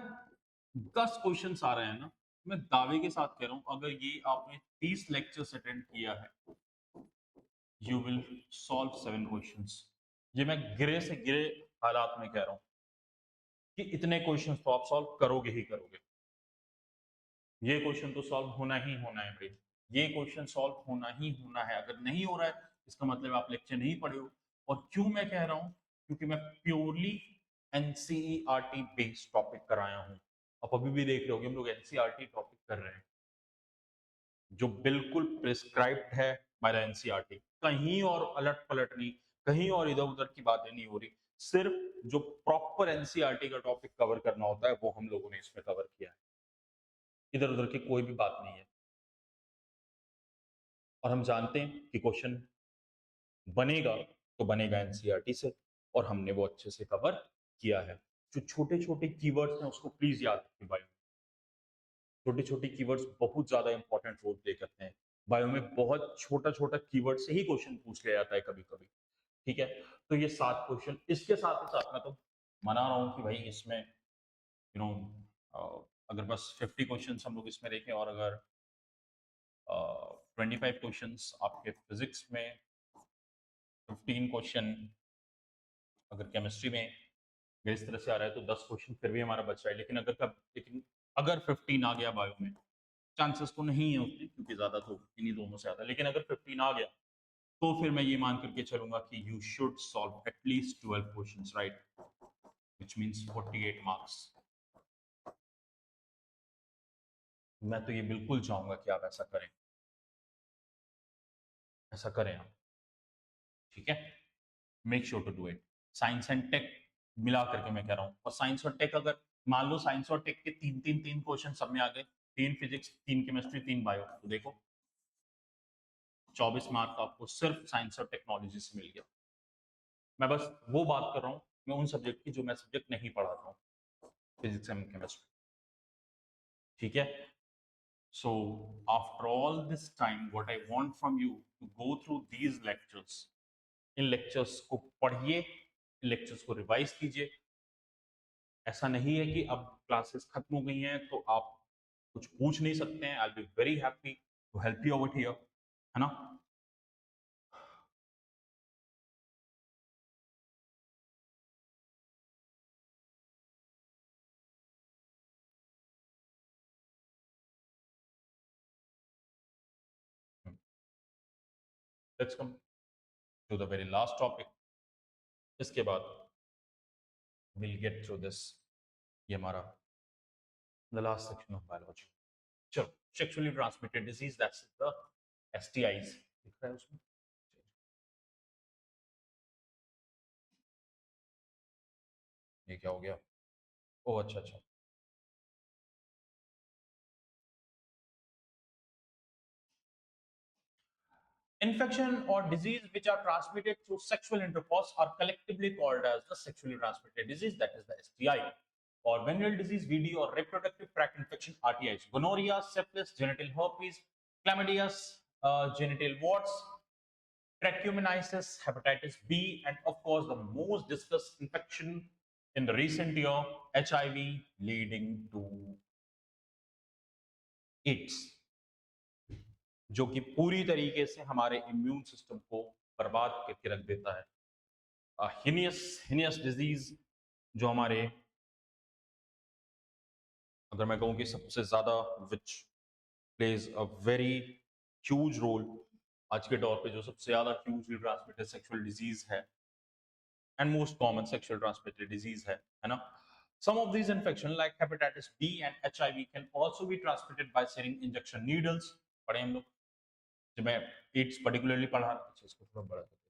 10 क्वेश्चंस आ रहे हैं ना, मैं दावे के साथ कह रहा हूं अगर ये आपने 30 लेक्चर्स अटेंड किया है, यू विल सॉल्व 7 क्वेश्चंस। ये मैं गिरे से गिरे हालात में कह रहा हूं कि इतने क्वेश्चंस तो आप सॉल्व करोगे ही करोगे। ये क्वेश्चन तो सॉल्व होना ही होना है भाई, ये क्वेश्चन सॉल्व होना ही होना है। अगर नहीं हो रहा है इसका मतलब आप लेक्चर नहीं पढ़े हो। और क्यों मैं कह रहा हूं, क्योंकि मैं प्योरली एनसीईआरटी बेस्ड टॉपिक कराया हूं। आप अभी भी देख रहे होगे हम लोग एनसीईआरटी टॉपिक कर रहे हैं जो बिल्कुल प्रिस्क्राइब्ड है बाय द एनसीईआरटी, कहीं और अलट पलट नहीं, कहीं और इधर उधर की बातें नहीं हो रही। सिर्फ जो प्रॉपर एनसीईआरटी का टॉपिक कवर करना होता है वो हम लोगों ने इसमें कवर किया है, इधर उधर की कोई भी बात नहीं है। और हम जानते हैं कि क्वेश्चन बनेगा तो बनेगा एनसीईआरटी से, और हमने वो अच्छे से कवर किया है। जो छोटे छोटे कीवर्ड्स हैं उसको प्लीज याद रखिए बायो, छोटे छोटे कीवर्ड्स बहुत ज्यादा इंपॉर्टेंट रोल प्ले करते हैं। बायो में बहुत छोटा छोटा कीवर्ड से ही क्वेश्चन पूछ लिया जाता है कभी कभी, ठीक है। तो ये 7 क्वेश्चन, इसके साथ ही साथ मैं तो मना रहा हूँ कि भाई इसमें नो अगर बस 50 क्वेश्चन हम लोग इसमें देखें, और अगर 25 क्वेश्चन आपके फिजिक्स में, 15 क्वेश्चन अगर केमिस्ट्री में, अगर इस तरह से आ रहा है तो 10 क्वेश्चन फिर भी हमारा बच रहा है। लेकिन अगर 15 आ गया बायो में, चांसेस तो नहीं है उतने क्योंकि ज्यादा तो इन्हीं दोनों से आता है, लेकिन अगर 15 आ गया तो फिर मैं ये मान करके चलूंगा कि you should solve at least 12 questions, right, which means 48 marks. मैं तो ये बिल्कुल चाहूंगा कि आप ऐसा करें, ऐसा करें आप, ठीक है। Make sure to do it. Science and tech मिला करके मैं कह रहा हूँ, और साइंस और टेक अगर मान लो साइंस और टेक के तीन क्वेश्चन सब में आ गए, 3 फिजिक्स 3 केमिस्ट्री 3 बायो, तो देखो 24 मार्क आपको सिर्फ साइंस और टेक्नोलॉजी से मिल गया। मैं बस वो बात कर रहा हूँ, मैं उन सब्जेक्ट की जो मैं सब्जेक्ट नहीं पढ़ाता हूँ, फिजिक्स एंड केमिस्ट्री। ठीक है। So after all this time, what I want from you to go through these lectures. In lectures को पढ़िए, इन लेक्चर्स को रिवाइज कीजिए। ऐसा नहीं है कि अब क्लासेस खत्म हो गई हैं तो आप कुछ पूछ नहीं सकते हैं। I will be very happy to help you over here, है ना। Let's come to the very last topic. इसके बाद विल गेट थ्रू दिस, ये हमारा the last section of biology. चलो, sexually transmitted disease, that's the STIs. दिख रहा है उसमें? ये क्या हो गया? ओ अच्छा अच्छा। Infection or disease which are transmitted through sexual intercourse are collectively called as the sexually transmitted disease, that is the STI, or venereal disease, VD, or reproductive tract infection, RTIs. Gonorrhea, syphilis, genital herpes, chlamydia, genital warts, trichomoniasis, hepatitis B, and of course the most discussed infection in the recent year, HIV, leading to AIDS, जो कि पूरी तरीके से हमारे immune system को बर्बाद करके रख देता है। हिनियस डिजीज, जो हमारे, अगर मैं कहूँ कि सबसे ज्यादा which plays a very huge role आज के दौर पे, जो सबसे ज्यादा ह्यूजली ट्रांसमिटेड सेक्सुअल डिजीज है and most common sexual transmitted disease है ना। Some of these infections like hepatitis B and HIV can also be transmitted by sharing injection needles। पढ़े हम लोग जब मैं एड्स पर्टिकुलरली पढ़ा रहा था, इसको थोड़ा बड़ा करके,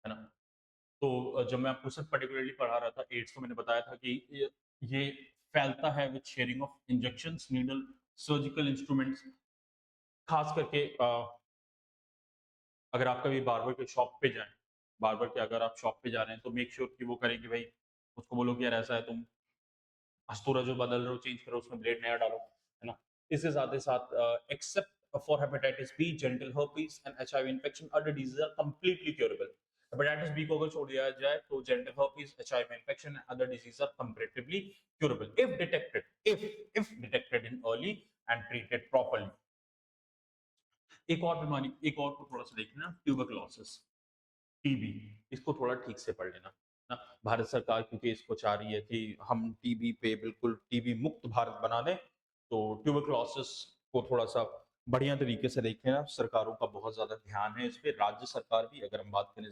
है ना। तो जब मैं आपको सिर्फ पर्टिकुलरली पढ़ा रहा था एड्स, तो मैंने बताया था कि ये फैलता है with sharing of injections, needle, surgical instruments. खास करके अगर आप कभी बार्बर के शॉप पे जाएं, बार्बर के अगर आप शॉप पे जा रहे हैं तो मेक श्योर कि वो करें कि भाई, उसको बोलो कि यार ऐसा है, तुम अस्तूरा जो बदल रहे हो चेंज करो, उसमें ब्लेड नया डालो, है ना। इसके साथ ही साथ except for hepatitis B, genital herpes and HIV infection, other disease are completely curable. Hepatitis B को अगर छोड़ दिया जाए तो genital herpes, HIV infection and other disease are comparatively curable if detected, if detected in early and treated properly. एक और बीमारी, एक और को थोड़ा सा देखना, ट्यूबरकुलोसिस, टीबी, इसको थोड़ा ठीक से पढ़ लेना ना। भारत सरकार क्योंकि इसको चाह रही है कि हम टीबी पे बिल्कुल टीबी मुक्त भारत बना दें, तो ट्यूबरकुलोसिस को थोड़ा सा बढ़िया तरीके से देखें ना। सरकारों का बहुत ज्यादा ध्यान है इस पे, राज्य सरकार भी, अगर हम बात करें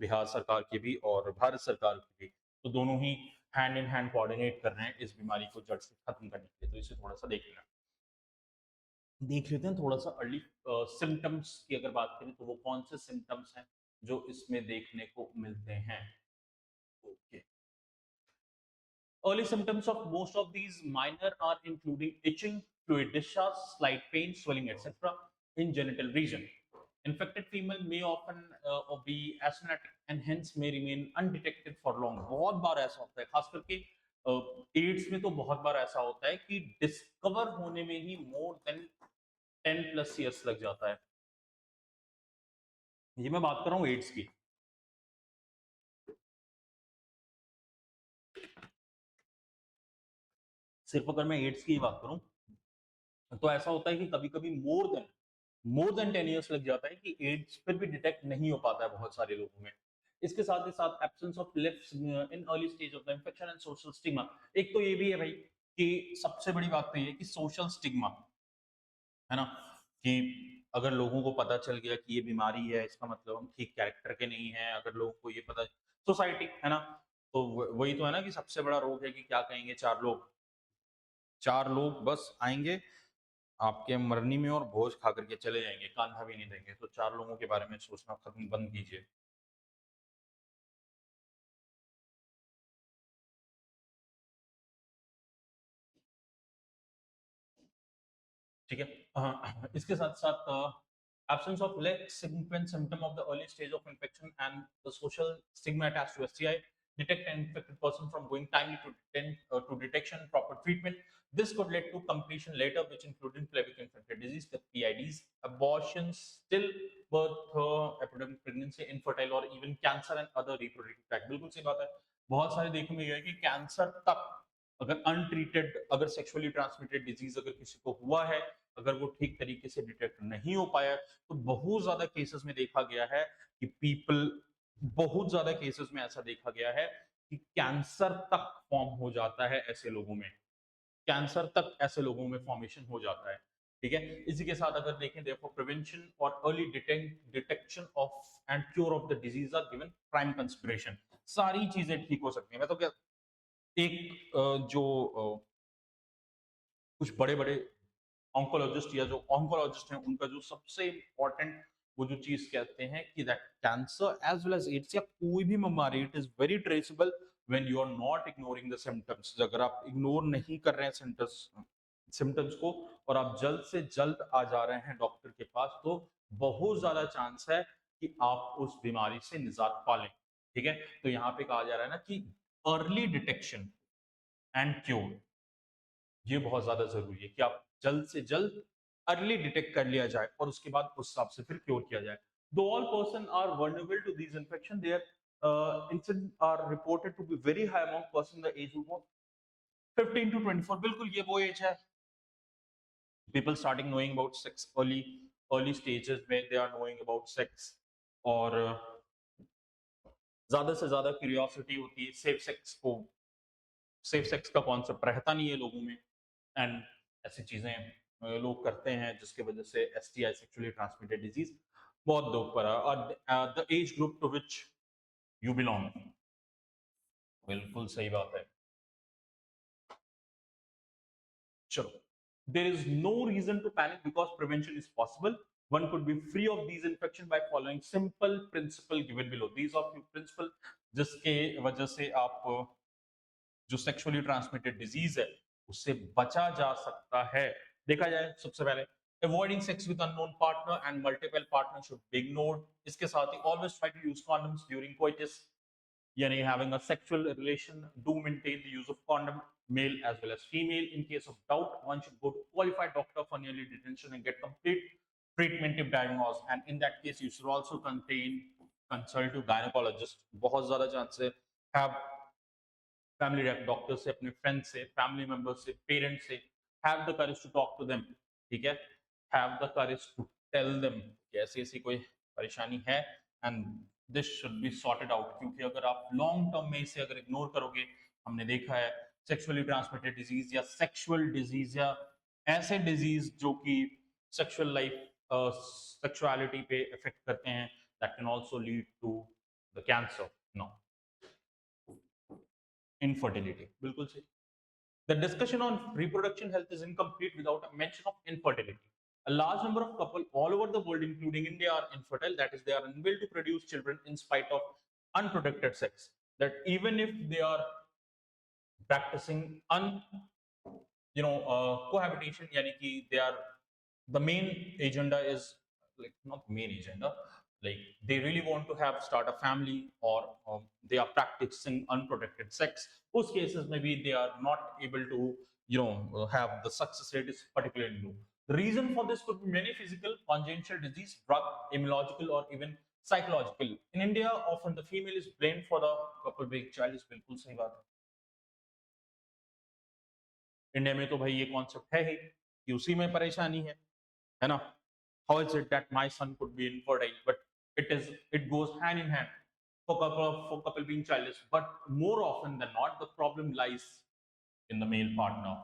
बिहार सरकार की भी और भारत सरकार की भी, तो दोनों ही हैंड इन हैंड कोऑर्डिनेट कर रहे हैं इस बीमारी को जड़ से खत्म करने के लिए। तो इसे थोड़ा सा देख लेना। देख लेते हैं थोड़ा सा अर्ली सिम्टम्स की अगर बात करें तो वो कौन से सिम्टम्स हैं जो इसमें देखने को मिलते हैं। Okay, early symptoms of most of these minor are including itching, fluid discharge, slight pain, swelling, etc. in genital region. Infected female may often be asymptomatic and hence may remain undetected for long। बहुत बार ऐसा होता है, खास करके ads में तो बहुत बार ऐसा होता है कि डिस्कवर होने में ही मोर देन 10+ years लग जाता है। ये मैं बात कर रहा हूँ एड्स की। सिर्फ अगर मैं एड्स की बात करूं तो ऐसा होता है कि कभी कभी मोर देन 10 years लग जाता है कि एड्स फिर भी डिटेक्ट नहीं हो पाता है बहुत सारे लोगों में। इसके साथ ही साथ absence of lips in early stage of the infection and social stigma. एक तो ये भी है भाई कि सबसे बड़ी बात तो ये है कि सोशल स्टिग्मा, है ना, कि अगर लोगों को पता चल गया कि ये बीमारी है, इसका मतलब हम ठीक कैरेक्टर के नहीं है। अगर लोगों को ये पता, सोसाइटी, है ना, तो वही तो है ना कि सबसे बड़ा रोग है कि क्या कहेंगे चार लोग बस आएंगे आपके मरनी में और भोज खा करके चले जाएंगे, कांधा भी नहीं देंगे। तो चार लोगों के बारे में सोचना खत्म बंद कीजिए। ठीक है। इसके साथ साथ absence of less significant symptom of the early stage of infection and the social stigma attached to STI detect an infected person from going timely to detection and proper treatment. This could lead to completion later, which including pelvic infected disease, the PIDs, abortions, stillbirth, epidemic pregnancy, infertile or even cancer and other reproductive tract. बिल्कुल सही बात है। बहुत सारे देखने में गया है कि कैंसर तक अगर अनट्रीटेड, अगर सेक्सुअली ट्रांसमिटेड डिजीज अगर किसी को हुआ है, अगर वो ठीक तरीके से डिटेक्ट नहीं हो पाया, तो बहुत ज्यादा केसेस में देखा गया है कि पीपल, बहुत ज्यादा केसेस में ऐसा देखा गया है कि कैंसर तक फॉर्म हो जाता है ऐसे लोगों में, कैंसर तक ऐसे लोगों में फॉर्मेशन हो जाता है। ठीक है। इसी के साथ अगर देखें, देखो प्रिवेंशन और early detection of and cure of the disease are given prime consideration. सारी चीजें ठीक हो सकती हैं। मैं तो क्या, एक जो कुछ बड़े बड़े ऑन्कोलॉजिस्ट या जो ऑन्कोलॉजिस्ट हैं, उनका जो सबसे इंपॉर्टेंट वो जो चीज कहते हैं कि that cancer as well as AIDS या कोई भी बीमारी, it is very traceable when you are not ignoring the symptoms. अगर आप इग्नोर नहीं कर रहे हैं सिम्टम्स को और आप जल्द से जल्द आ जा रहे हैं डॉक्टर के पास, तो बहुत ज्यादा चांस है कि आप उस बीमारी से निजात पा लें। ठीक है। तो यहाँ पे कहा जा रहा है ना कि अर्ली डिटेक्शन एंड क्योर, ये बहुत ज्यादा जरूरी है कि आप जल्द से जल्द अर्ली डिटेक्ट कर लिया जाए और उसके बाद उस हिसाब से फिर क्योर किया जाए। Though all person are vulnerable to these infection, there incident are reported to be very high among person the age group of 15 to 24। बिल्कुल ये वो एज है, people starting knowing about sex early stages में, they are knowing about sex. और ज्यादा से ज्यादा curiosity होती है सेफ सेक्स का कॉन्सेप्ट रहता नहीं है लोगों में, एंड ऐसी चीजें लोग करते हैं जिसकी वजह से एसटीआई, सेक्सुअली ट्रांसमिटेड डिजीज, बहुत लोग पर है। और the age group to which you belong, बिल्कुल सही बात है। चलो, there is no reason to panic because prevention is possible. One could be free of these infection by following simple principle given below. These are few principle जिसके वजह से आप जो सेक्सुअली ट्रांसमिटेड डिजीज है उससे बचा जा सकता है। देखा जाए, सबसे पहले avoiding sex with unknown partner and multiple partner should be ignored. इसके साथ ही always try to use condoms during coitus, यानी having a sexual relation, do maintain the use of condom, male as well as female. In case of doubt, one should go to qualified doctor for early detection and get complete treatment if diagnosed, and in that case you should also consult to gynecologist। बहुत ज्यादा chance है, have family doctor से, अपने friend से, family member से, parents से, have the courage to talk to them. ठीक है। Have the courage to tell them कि ऐसी ऐसी कोई परेशानी है and this should be sorted out. क्योंकि अगर आप लॉन्ग टर्म में इसे अगर इग्नोर करोगे, हमने देखा है सेक्सुअली ट्रांसमिटेड डिजीज या सेक्सुअल डिजीज या ऐसे डिजीज जो कि सेक्सुअल लाइफ, सेक्सुअलिटी पे इफेक्ट करते हैं, that can also lead to the cancer. No, infertility, बिल्कुल सही। The discussion on reproduction health is incomplete without a mention of infertility. A large number of couples all over the world, including India, are infertile. That is, they are unable to produce children in spite of unprotected sex. That even if they are practicing cohabitation, yani ki they are, the main agenda is like not main agenda, like they really want to have start a family, or they are practicing unprotected sex, those cases maybe they are not able to have the success rate is particularly low. The reason for this could be many: physical, congenital disease, drug, immunological, or even psychological. In India, often the female is blamed for the couple being childless। बिल्कुल सही बात है। India में तो भाई ये concept है ही कि उसी में परेशानी है ना। How is it that my son could be infertile? But it goes hand in hand for couple being childless. But more often than not, the problem lies in the male partner।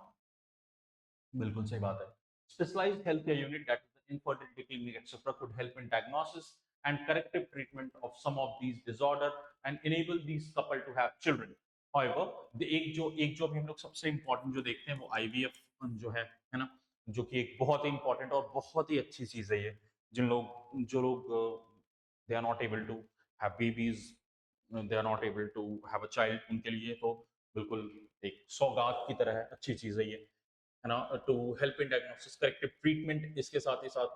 बिल्कुल सही बात है। Specialized healthcare unit, that is the infertility clinic, etc., could help in diagnosis and corrective treatment of some of these disorder and enable these couple to have children। However, एक जो भी हम लोग सबसे important जो देखते हैं वो IVF जो है ना, जो कि एक बहुत ही important और बहुत ही अच्छी चीज है ये। जो लोग they are not able to have babies, they are not able to have a child, उनके लिए तो बिल्कुल एक सौगात की तरह है, अच्छी चीज है ये। है ना, to help in diagnosis, corrective treatment, इसके साथ ही साथ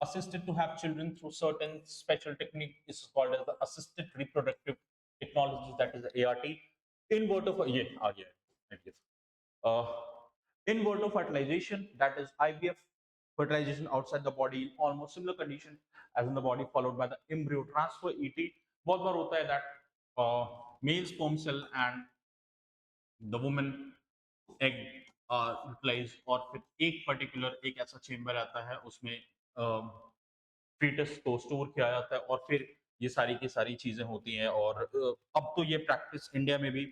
assisted to have children through certain special technique is called as the assisted reproductive technologies, that is the ART. In vitro ये आ गया है IVF. uh, in vitro fertilization, that is IVF, fertilization outside the body in almost similar condition as in the body, followed by the embryo transfer, ET. बहुत बार होता है that male sperm cell and the woman egg utilise, और फिर एक particular एक ऐसा chamber आता है उसमें फीटस को स्टोर किया जाता है, और फिर ये सारी की सारी चीजें होती हैं। और अब तो ये प्रैक्टिस इंडिया में भी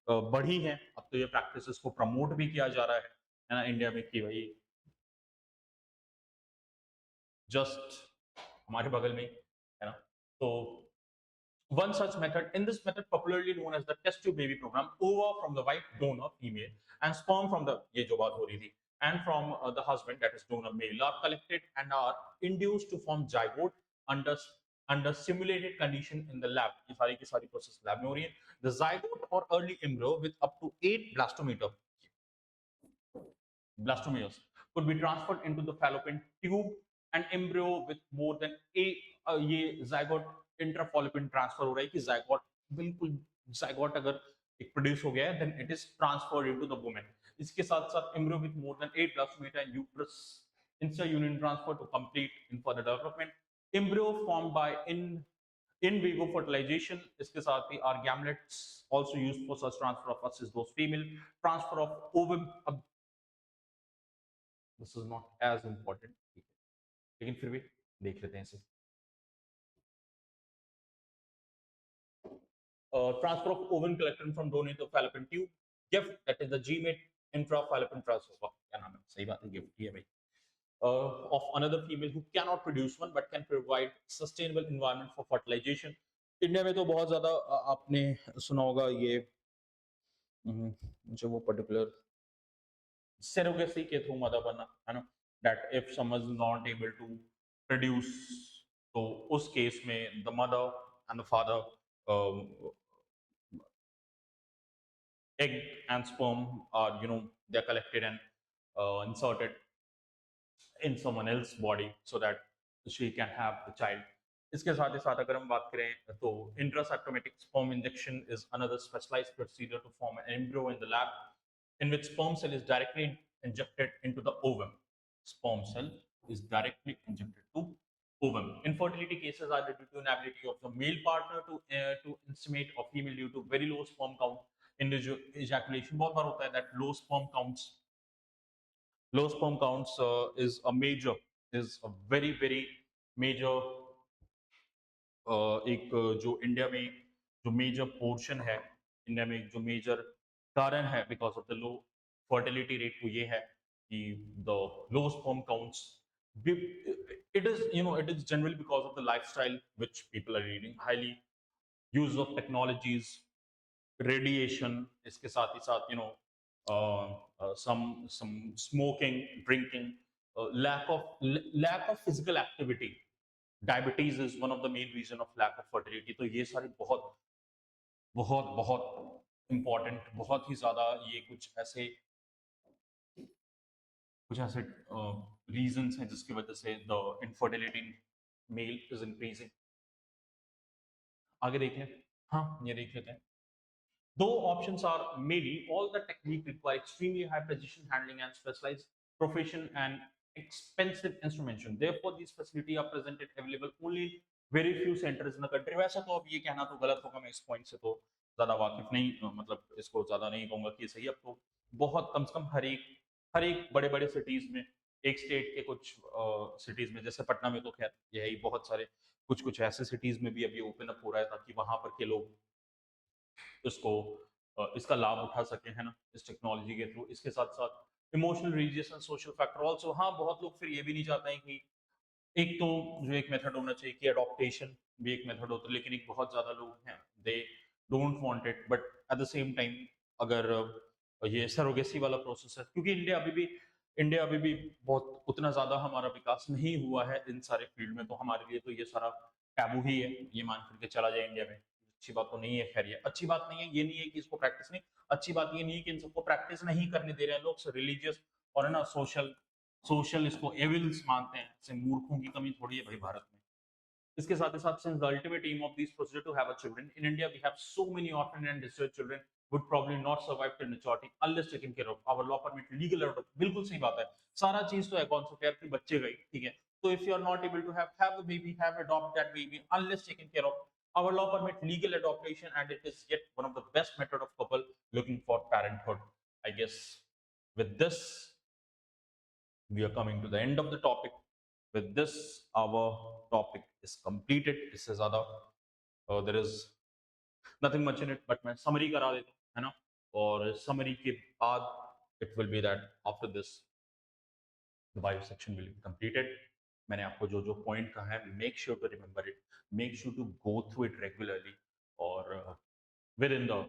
बढ़ी है, अब तो ये प्रैक्टिस को प्रमोट भी किया जा रहा है ना इंडिया में, कि भाई जस्ट हमारे बगल में है ना। तो one such method, in this method popularly known as the test tube baby program, ova from the wife donor female and sperm from the ye jo baat ho rahi thi and from the husband, that is donor male, are collected and are induced to form zygote under under simulated condition in the lab. ye sari ki sari process lab mein ho rahi hai. The zygote or early embryo with up to 8 blastomeres could be transferred into the fallopian tube. An embryo with more than 8 ये zygote इंट्राफॉलिपिन transfer हो रहा है कि zygote बिल्कुल zygote अगर एक produce हो गया है then it is transferred into the woman. इसके साथ साथ embryo with more than 8 plasmata and uterus intra-uterine transfer to complete in further development. Embryo formed by in vivo fertilization, इसके साथ ही are gametes also used for such transfer of us is those female transfer of ovum. This is not as important, लेकिन फिर भी देख लेते हैं इसे. Transfer of ovum collected from donor to fallopian tube. Gift, that is the GMAT intra-fallopian transfer. क्या नाम है? सही बात है, gift ही है भाई. Of another female who cannot produce one but can provide sustainable environment for fertilization. India में तो बहुत ज्यादा आपने सुना होगा ये जो वो पर्टिकुलर surrogacy के थ्रू मदर बनना है ना, that if someone is not able to produce, तो उस केस में the mother and the father egg and sperm are, you know, they're collected and inserted in someone else's body so that she can have the child. इसके साथ ही साथ अगर हम बात करें तो intrasymptomatic sperm injection is another specialized procedure to form an embryo in the lab in which sperm cell is directly injected into the ovum. Sperm cell is directly injected to ovum. Infertility cases are due to inability of the male partner to inseminate, or female due to very low sperm count in the ejaculation. बहुत बार होता है that low sperm counts is a very major एक जो India में जो major portion है, India में जो मेजर कारण है because of the low fertility rate, वो ये है कि the low sperm counts. It is, you know, it is generally because of the lifestyle which people are leading, highly use of technologies, radiation, इसके साथ ही साथ, you know, some smoking, drinking, lack of physical activity. Diabetes is one of the main reason of lack of fertility. तो ये सारी बहुत बहुत बहुत important, बहुत ही ज्यादा ये कुछ ऐसे reasons हैं जिसकी वजह से the infertility in male is increasing. आगे देख लें. हाँ, ये देख लेते हैं. Though options are many, all the technique require extremely high precision handling and specialized profession and expensive instrumentation. Therefore, these facilities are presented available only very few centers in the country. वैसे तो अब ये कहना तो गलत होगा, मैं इस पॉइंट से तो ज्यादा वाकिफ नहीं, मतलब इसको ज्यादा नहीं कहूंगा कि सही. अब तो बहुत कम से कम हर एक बड़े बड़े सिटीज में, एक स्टेट के कुछ सिटीज में, जैसे पटना में तो खैर यही बहुत सारे कुछ ऐसे सिटीज में भी अभी ओपन अप हो रहा है ताकि वहां पर के लोग इसको इसका लाभ उठा सके, है ना, इस टेक्नोलॉजी के थ्रू. इसके साथ साथ emotional, religious and social factor also. हाँ, बहुत लोग फिर ये भी नहीं चाहते हैं कि एक तो जो एक मेथड होना चाहिए कि अडॉप्टेशन भी एक मेथड होता है, लेकिन एक बहुत ज्यादा लोग हैं they don't want it. But at the same time अगर ये सरोगेसी वाला प्रोसेस है, क्योंकि इंडिया अभी भी बहुत उतना ज्यादा हमारा विकास नहीं हुआ है इन सारे फील्ड में, तो हमारे लिए तो ये सारा टैबू ही है, ये मान करके चला जाए इंडिया में अच्छी बात तो नहीं है। खैर ये अच्छी बात नहीं है, ये नहीं है कि इसको प्रैक्टिस नहीं, अच्छी बात ये नहीं है कि इन सबको प्रैक्टिस नहीं करने दे रहे हैं लोग रिलीजियस और है ना सोशल सोशल इसको एविल्स मानते हैं। ऐसे मूर्खों की कमी थोड़ी है भाई भारत में। इसके साथ ही साथ since the ultimate aim of these procedure to have a children in India we have so many orphan and distressed children would probably not survive till maturity unless taken care of our law permit legal adoption। बिल्कुल सही बात है, सारा चीज तो है कौन सा प्यार की बच्चे गई ठीक है। तो if you are not able to have a baby, have adopt that baby unless taken care of, our law permit legal adoption and it is yet one of the best method of couple looking for parenthood। I guess with this we are coming to the end of the topic। With this our topic is completed। इससे ज्यादा there is nothing much in it but मैं summary करा देता हूँ है ना। और summary के बाद it will be that after this the bio section will be completed। मैंने आपको जो जो point कहा है make sure to remember it, make sure to go through it regularly और within the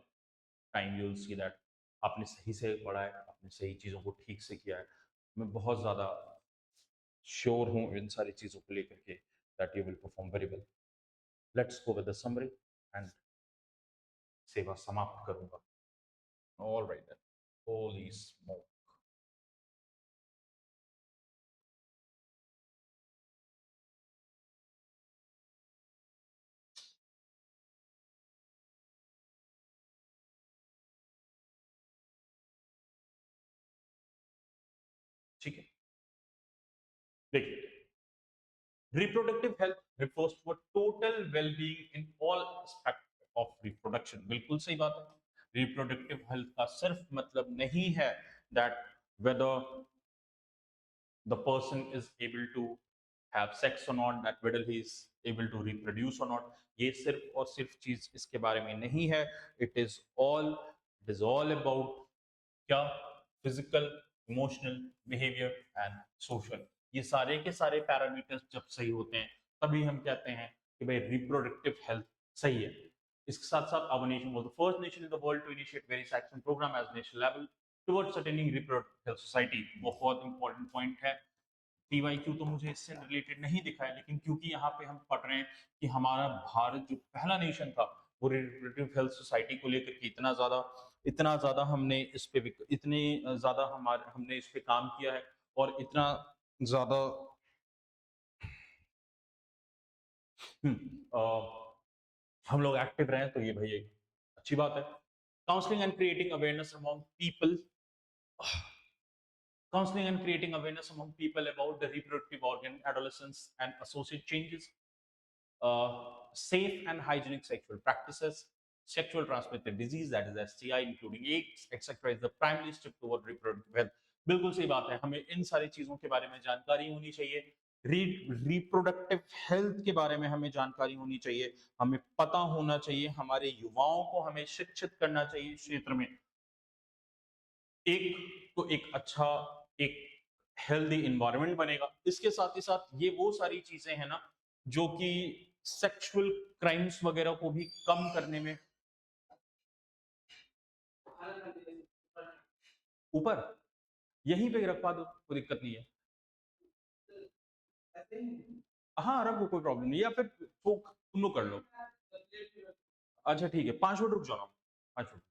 time you will see that आपने सही से पढ़ा है, आपने सही चीज़ों को ठीक से किया है। मैं बहुत ज़्यादा श्योर हूँ इन सारी चीज़ों को लेकर के that you will perform very well। Let's go with the summary and सेवा समाप्त करूंगा। All right then, holy smoke। ठीक है, देखिए reproductive health refers to a total well-being in all aspect of reproduction। बिल्कुल सही बात है। reproductive health का सिर्फ मतलब नहीं है that whether the person is able to have sex or not, that whether he is able to reproduce or not, ये सिर्फ और सिर्फ चीज इसके बारे में नहीं है। it is all about क्या physical, emotional, behaviour and social, ये सारे के सारे पैरामीटर्स जब सही होते हैं तभी हम कहते हैं कि भाई रिप्रोडक्टिव हेल्थ सही है। इसके साथ साथ our nation was the first nation in the world to initiate various action program as national level towards attaining reproductive health society। बहुत इंपॉर्टेंट पॉइंट है। पीवाईक्यू तो मुझे इससे रिलेटेड नहीं दिखा है, लेकिन क्योंकि यहाँ पे हम पढ़ रहे हैं कि हमारा भारत जो पहला नेशन था वो रिप्रोडक्टिव हेल्थ सोसाइटी को लेकर के इतना ज्यादा हमने इस पे इतने ज्यादा हमारे हमने इस पे काम किया है और इतना ज्यादा हम लोग एक्टिव रहे तो ये भाई एक अच्छी बात है। Counselling and creating awareness among people counseling and creating awareness among people about the reproductive organ, adolescence and associated changes, safe and hygienic sexual practices, sexual transmitted disease that is STI including AIDS etc. is the primary step toward reproductive health। बिल्कुल सही बात है, हमें इन सारी चीजों के बारे में जानकारी होनी चाहिए। रिप्रोडक्टिव हेल्थ के बारे में हमें जानकारी होनी चाहिए, हमें पता होना चाहिए, हमारे युवाओं को हमें शिक्षित करना चाहिए इस क्षेत्र में। एक तो एक अच्छा एक हेल्दी इन्वायरमेंट बनेगा। इसके साथ ही साथ ये वो सारी चीजें हैं ना जो कि सेक्सुअल क्राइम्स वगैरह को भी कम करने में ऊपर यहीं पे रखवा दो, कोई दिक्कत नहीं है। हाँ रख दो, कोई प्रॉब्लम नहीं, या फिर तुम लोग कर लो। अच्छा ठीक है, 5 मिनट रुक जाओ, 5 मिनट।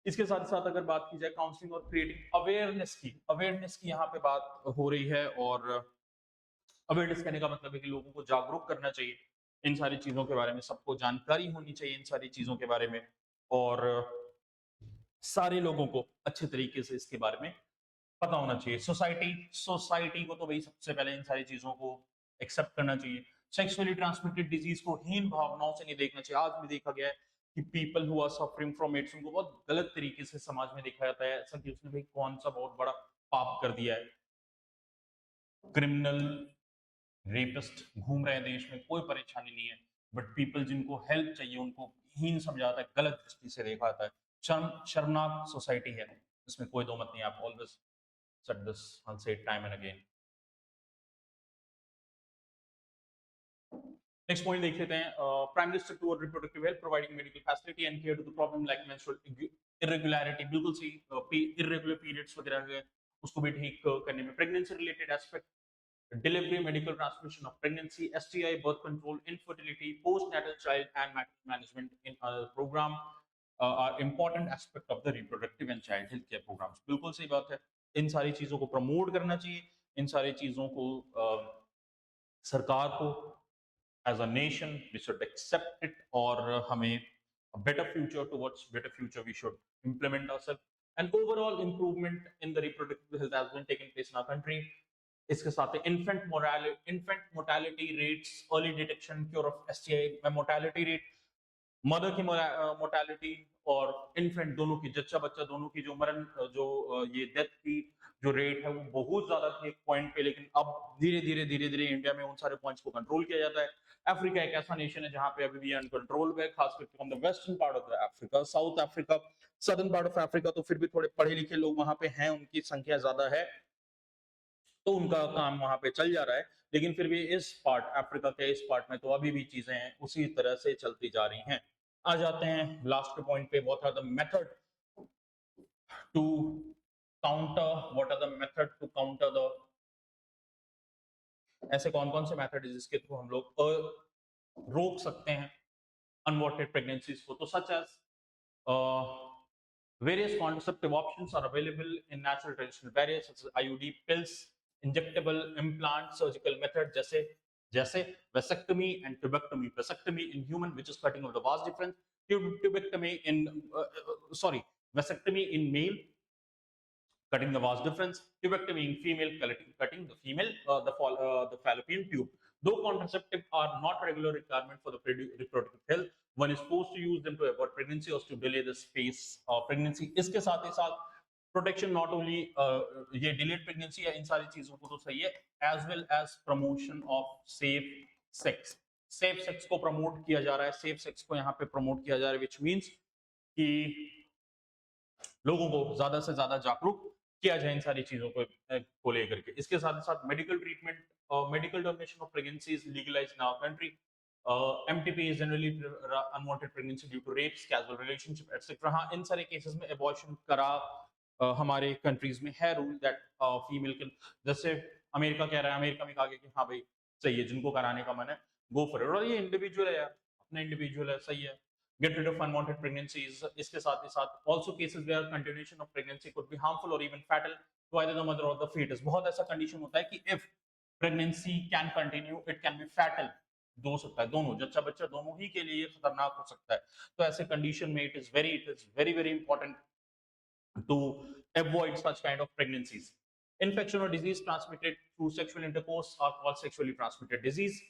इसके साथ साथ अगर बात की जाए काउंसलिंग और क्रिएटिंग अवेयरनेस की यहाँ पे बात हो रही है। और अवेयरनेस कहने का मतलब है कि लोगों को जागरूक करना चाहिए इन सारी चीजों के बारे में, सबको जानकारी होनी चाहिए इन सारी चीजों के बारे में और सारे लोगों को अच्छे तरीके से इसके बारे में पता होना चाहिए। सोसाइटी को तो भाई सबसे पहले इन सारी चीजों को एक्सेप्ट करना चाहिए। सेक्सुअली ट्रांसमिटेड डिजीज को हीन भावनाओं से नहीं देखना चाहिए। आज भी देखा गया है कि people who are suffering from AIDS उनको बहुत गलत तरीके से समाज में देखा जाता है, ऐसा कि उसने भाई कौन सा बहुत बड़ा पाप कर दिया है। क्रिमिनल रेपिस्ट घूम रहे हैं देश में, कोई परेशानी नहीं है, बट पीपल जिनको हेल्प चाहिए उनको हीन समझा जाता है, गलत दृष्टि से देखा जाता है। शर्मनाक सोसाइटी है, इसमें कोई दो मत नहीं। आप always said this, I'll say it time and again। Next point देख लेते हैं। Prime minister to reproductive health providing medical facility and care to the problem like menstrual irregularity. बिल्कुल सही, इरेगुलर पीरियड्स वगैरह है उसको भी ठीक करने में, pregnancy related aspect delivery, medical transmission of pregnancy, STI, birth control, infertility, postnatal child and maternal management in our program are important aspect of the reproductive and child health care programs. बिल्कुल सही बात है, इन सारी चीजों को promote करना चाहिए, इन सारी चीजों को सरकार को as a nation we should accept it, और हमें a better future, towards better future we should implement ourselves, and overall improvement in the reproductive health has been taking place in our country. इसके साथ infant mortality rates, early detection, cure of STI, mortality rate, mother की mortality और infant दोनों की, जच्चा बच्चा दोनों की जो मरण, जो ये डेथ की जो रेट है वो बहुत ज्यादा थी एक पॉइंट पे, लेकिन अब धीरे धीरे इंडिया में उन सारे पॉइंट्स को कंट्रोल किया जाता है। अफ्रीका एक ऐसा नेशन है जहां पे अभी भी अनकंट्रोल है, खास करके on the western part of the Africa, south Africa, southern part of Africa तो फिर भी थोड़े पढ़े लिखे लोग वहां पे हैं, उनकी संख्या ज्यादा है, तो उनका काम वहां पे चल जा रहा है, लेकिन फिर भी इस पार्ट, अफ्रीका के इस पार्ट में तो अभी भी चीजें उसी तरह से चलती जा रही हैं। आ जाते हैं लास्ट के पॉइंट पे, what are the method to counter the, ऐसे कौन कौन से मेथड है जिसके थ्रू हम लोग रोक सकते हैं अनवांटेड प्रेगनेंसीज को, तो such as various contraceptive options are available in natural traditional barriers such as IUD, pills, injectable implant, surgical method जैसे vasectomy and tubectomy. Vasectomy in human, which is cutting of the vas deferens, tubectomy in vasectomy in male, cutting the vas deferens, tubectomy in female, cutting the female the fallopian tube. Though contraceptive are not regular requirement for the reproductive health, one is supposed to use them to avoid pregnancy or to delay the space of pregnancy. इसके साथ ही साथ protection not only ये delayed pregnancy है, इन सारी चीजों को तो सही है, as well as promotion of safe sex. Safe sex को प्रमोट किया जा रहा है, सेफ सेक्स को यहाँ पे प्रमोट किया जा रहा है, विच मीन्स कि लोगों को ज्यादा से ज्यादा जागरूक किया जाए इन सारी चीजों को लेकर के। इसके साथ ही साथ medical treatment, medical termination of pregnancy is legalised in our country. MTP is generally unwanted pregnancy due to rapes, casual relationship, etc. हाँ, इन सारे केसेस में एबॉर्शन करा हमारे कंट्रीज में है रूल दैट फीमेल के, जैसे अमेरिका कह रहा है, अमेरिका में कहा गया कि हाँ भाई सही है, जिनको कराने का मन है गो फॉर इट, और ये इंडिविजुअल है यार, अपना इंडिविजुअल है, सही है, get rid of unwanted pregnancies. इसके साथ ही साथ also cases where continuation of pregnancy could be harmful or even fatal to either the mother or the fetus. बहुत ऐसा कंडीशन होता है कि if pregnancy can continue, it can be fatal. हो सकता है, दोनों जच्चा बच्चा दोनों ही के लिए खतरनाक हो सकता है, तो ऐसे कंडीशन में it is very important to avoid such kind of pregnancies. Infection or disease transmitted through sexual intercourse are called sexually transmitted disease.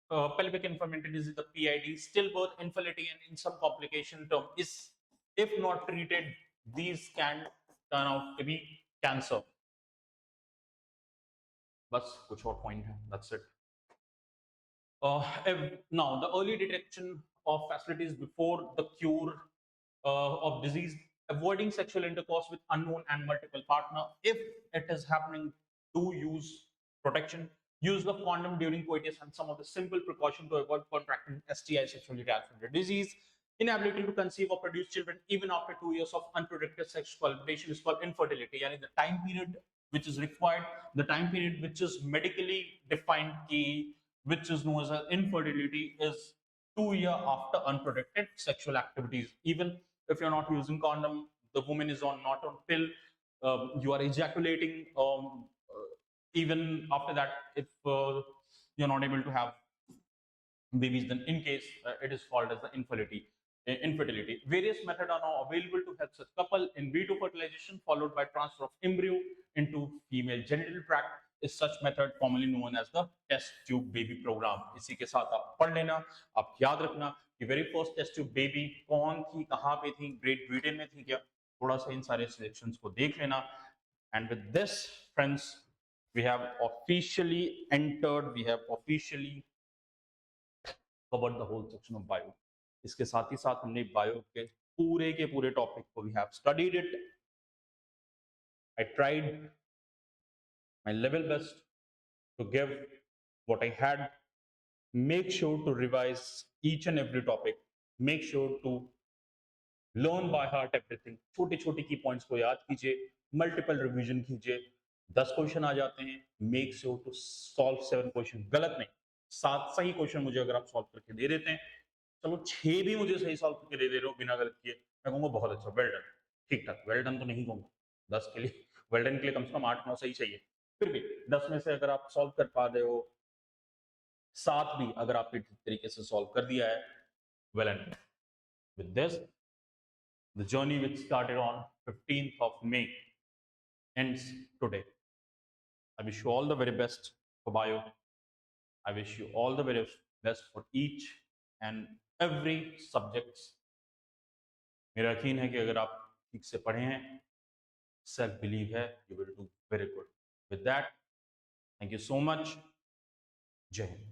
Pelvic inflammatory disease, the PID, stillbirth, infertility, and in some complication term is, if not treated, these can turn out to be cancer. बस कुछ और point है, that's it. Now the early detection of facilities before the cure of disease, avoiding sexual intercourse with unknown and multiple partner. If it is happening, do use protection. Use the condom during coitus and some of the simple precautions to avoid contracting STI, sexually transmitted disease. Inability to conceive or produce children even after 2 years of unprotected sexual cohabitation is called infertility. Yani the time period which is required, the time period which is medically defined, which is known as infertility, is 2 years after unprotected sexual activities. Even if you're not using condom, the woman is not on pill, you are ejaculating even after that, if you're not able to have babies, then in case it is called as the infertility. Various methods are now available to help such couple. In vitro fertilization followed by transfer of embryo into female genital tract is such method commonly known as the test tube baby program. इसी के साथ आप पढ़ लेना, आप याद रखना कि very first test tube baby कौन थी, कहाँ पे थी, ग्रेट ब्रिटेन में थी क्या, थोड़ा सा इन सारे सिलेक्शंस को देख लेना। And with this, friends, we have officially covered the whole section of bio. इसके साथ ही साथ हमने बायो के पूरे टॉपिक को we have studied it. I tried my level best to give what I had. Make sure to revise each and every topic. Make sure to learn by heart everything. छोटे की points को याद कीजिए, multiple revision कीजिए, 10 question आ जाते हैं, make sure to solve 7 question. गलत नहीं, 7 सही क्वेश्चन मुझे अगर आप सॉल्व करके दे देते हैं, चलो 6 भी मुझे सही सॉल्व करके दे दे रहे हो बिना गलत किए, मैं कहूंगा बहुत अच्छा, वेल डन। ठीक ठाक, वेल डन तो नहीं कहूंगा, 10 के लिए वेल डन के लिए कम से कम 8-9 सही चाहिए। फिर भी 10 में से अगर आप सॉल्व कर पा रहे हो 7 भी अगर आपने ठीक तरीके से सॉल्व कर दिया है, well and with this the journey which started on 15th of May ends today. I wish you all the very best for bio. I wish you all the very best for each and every subjects. मेरा यकीन है कि अगर आप ठीक से पढ़े हैं, सेल्फ बिलीव है, you will do very good. With that, thank you so much. जय हिंद।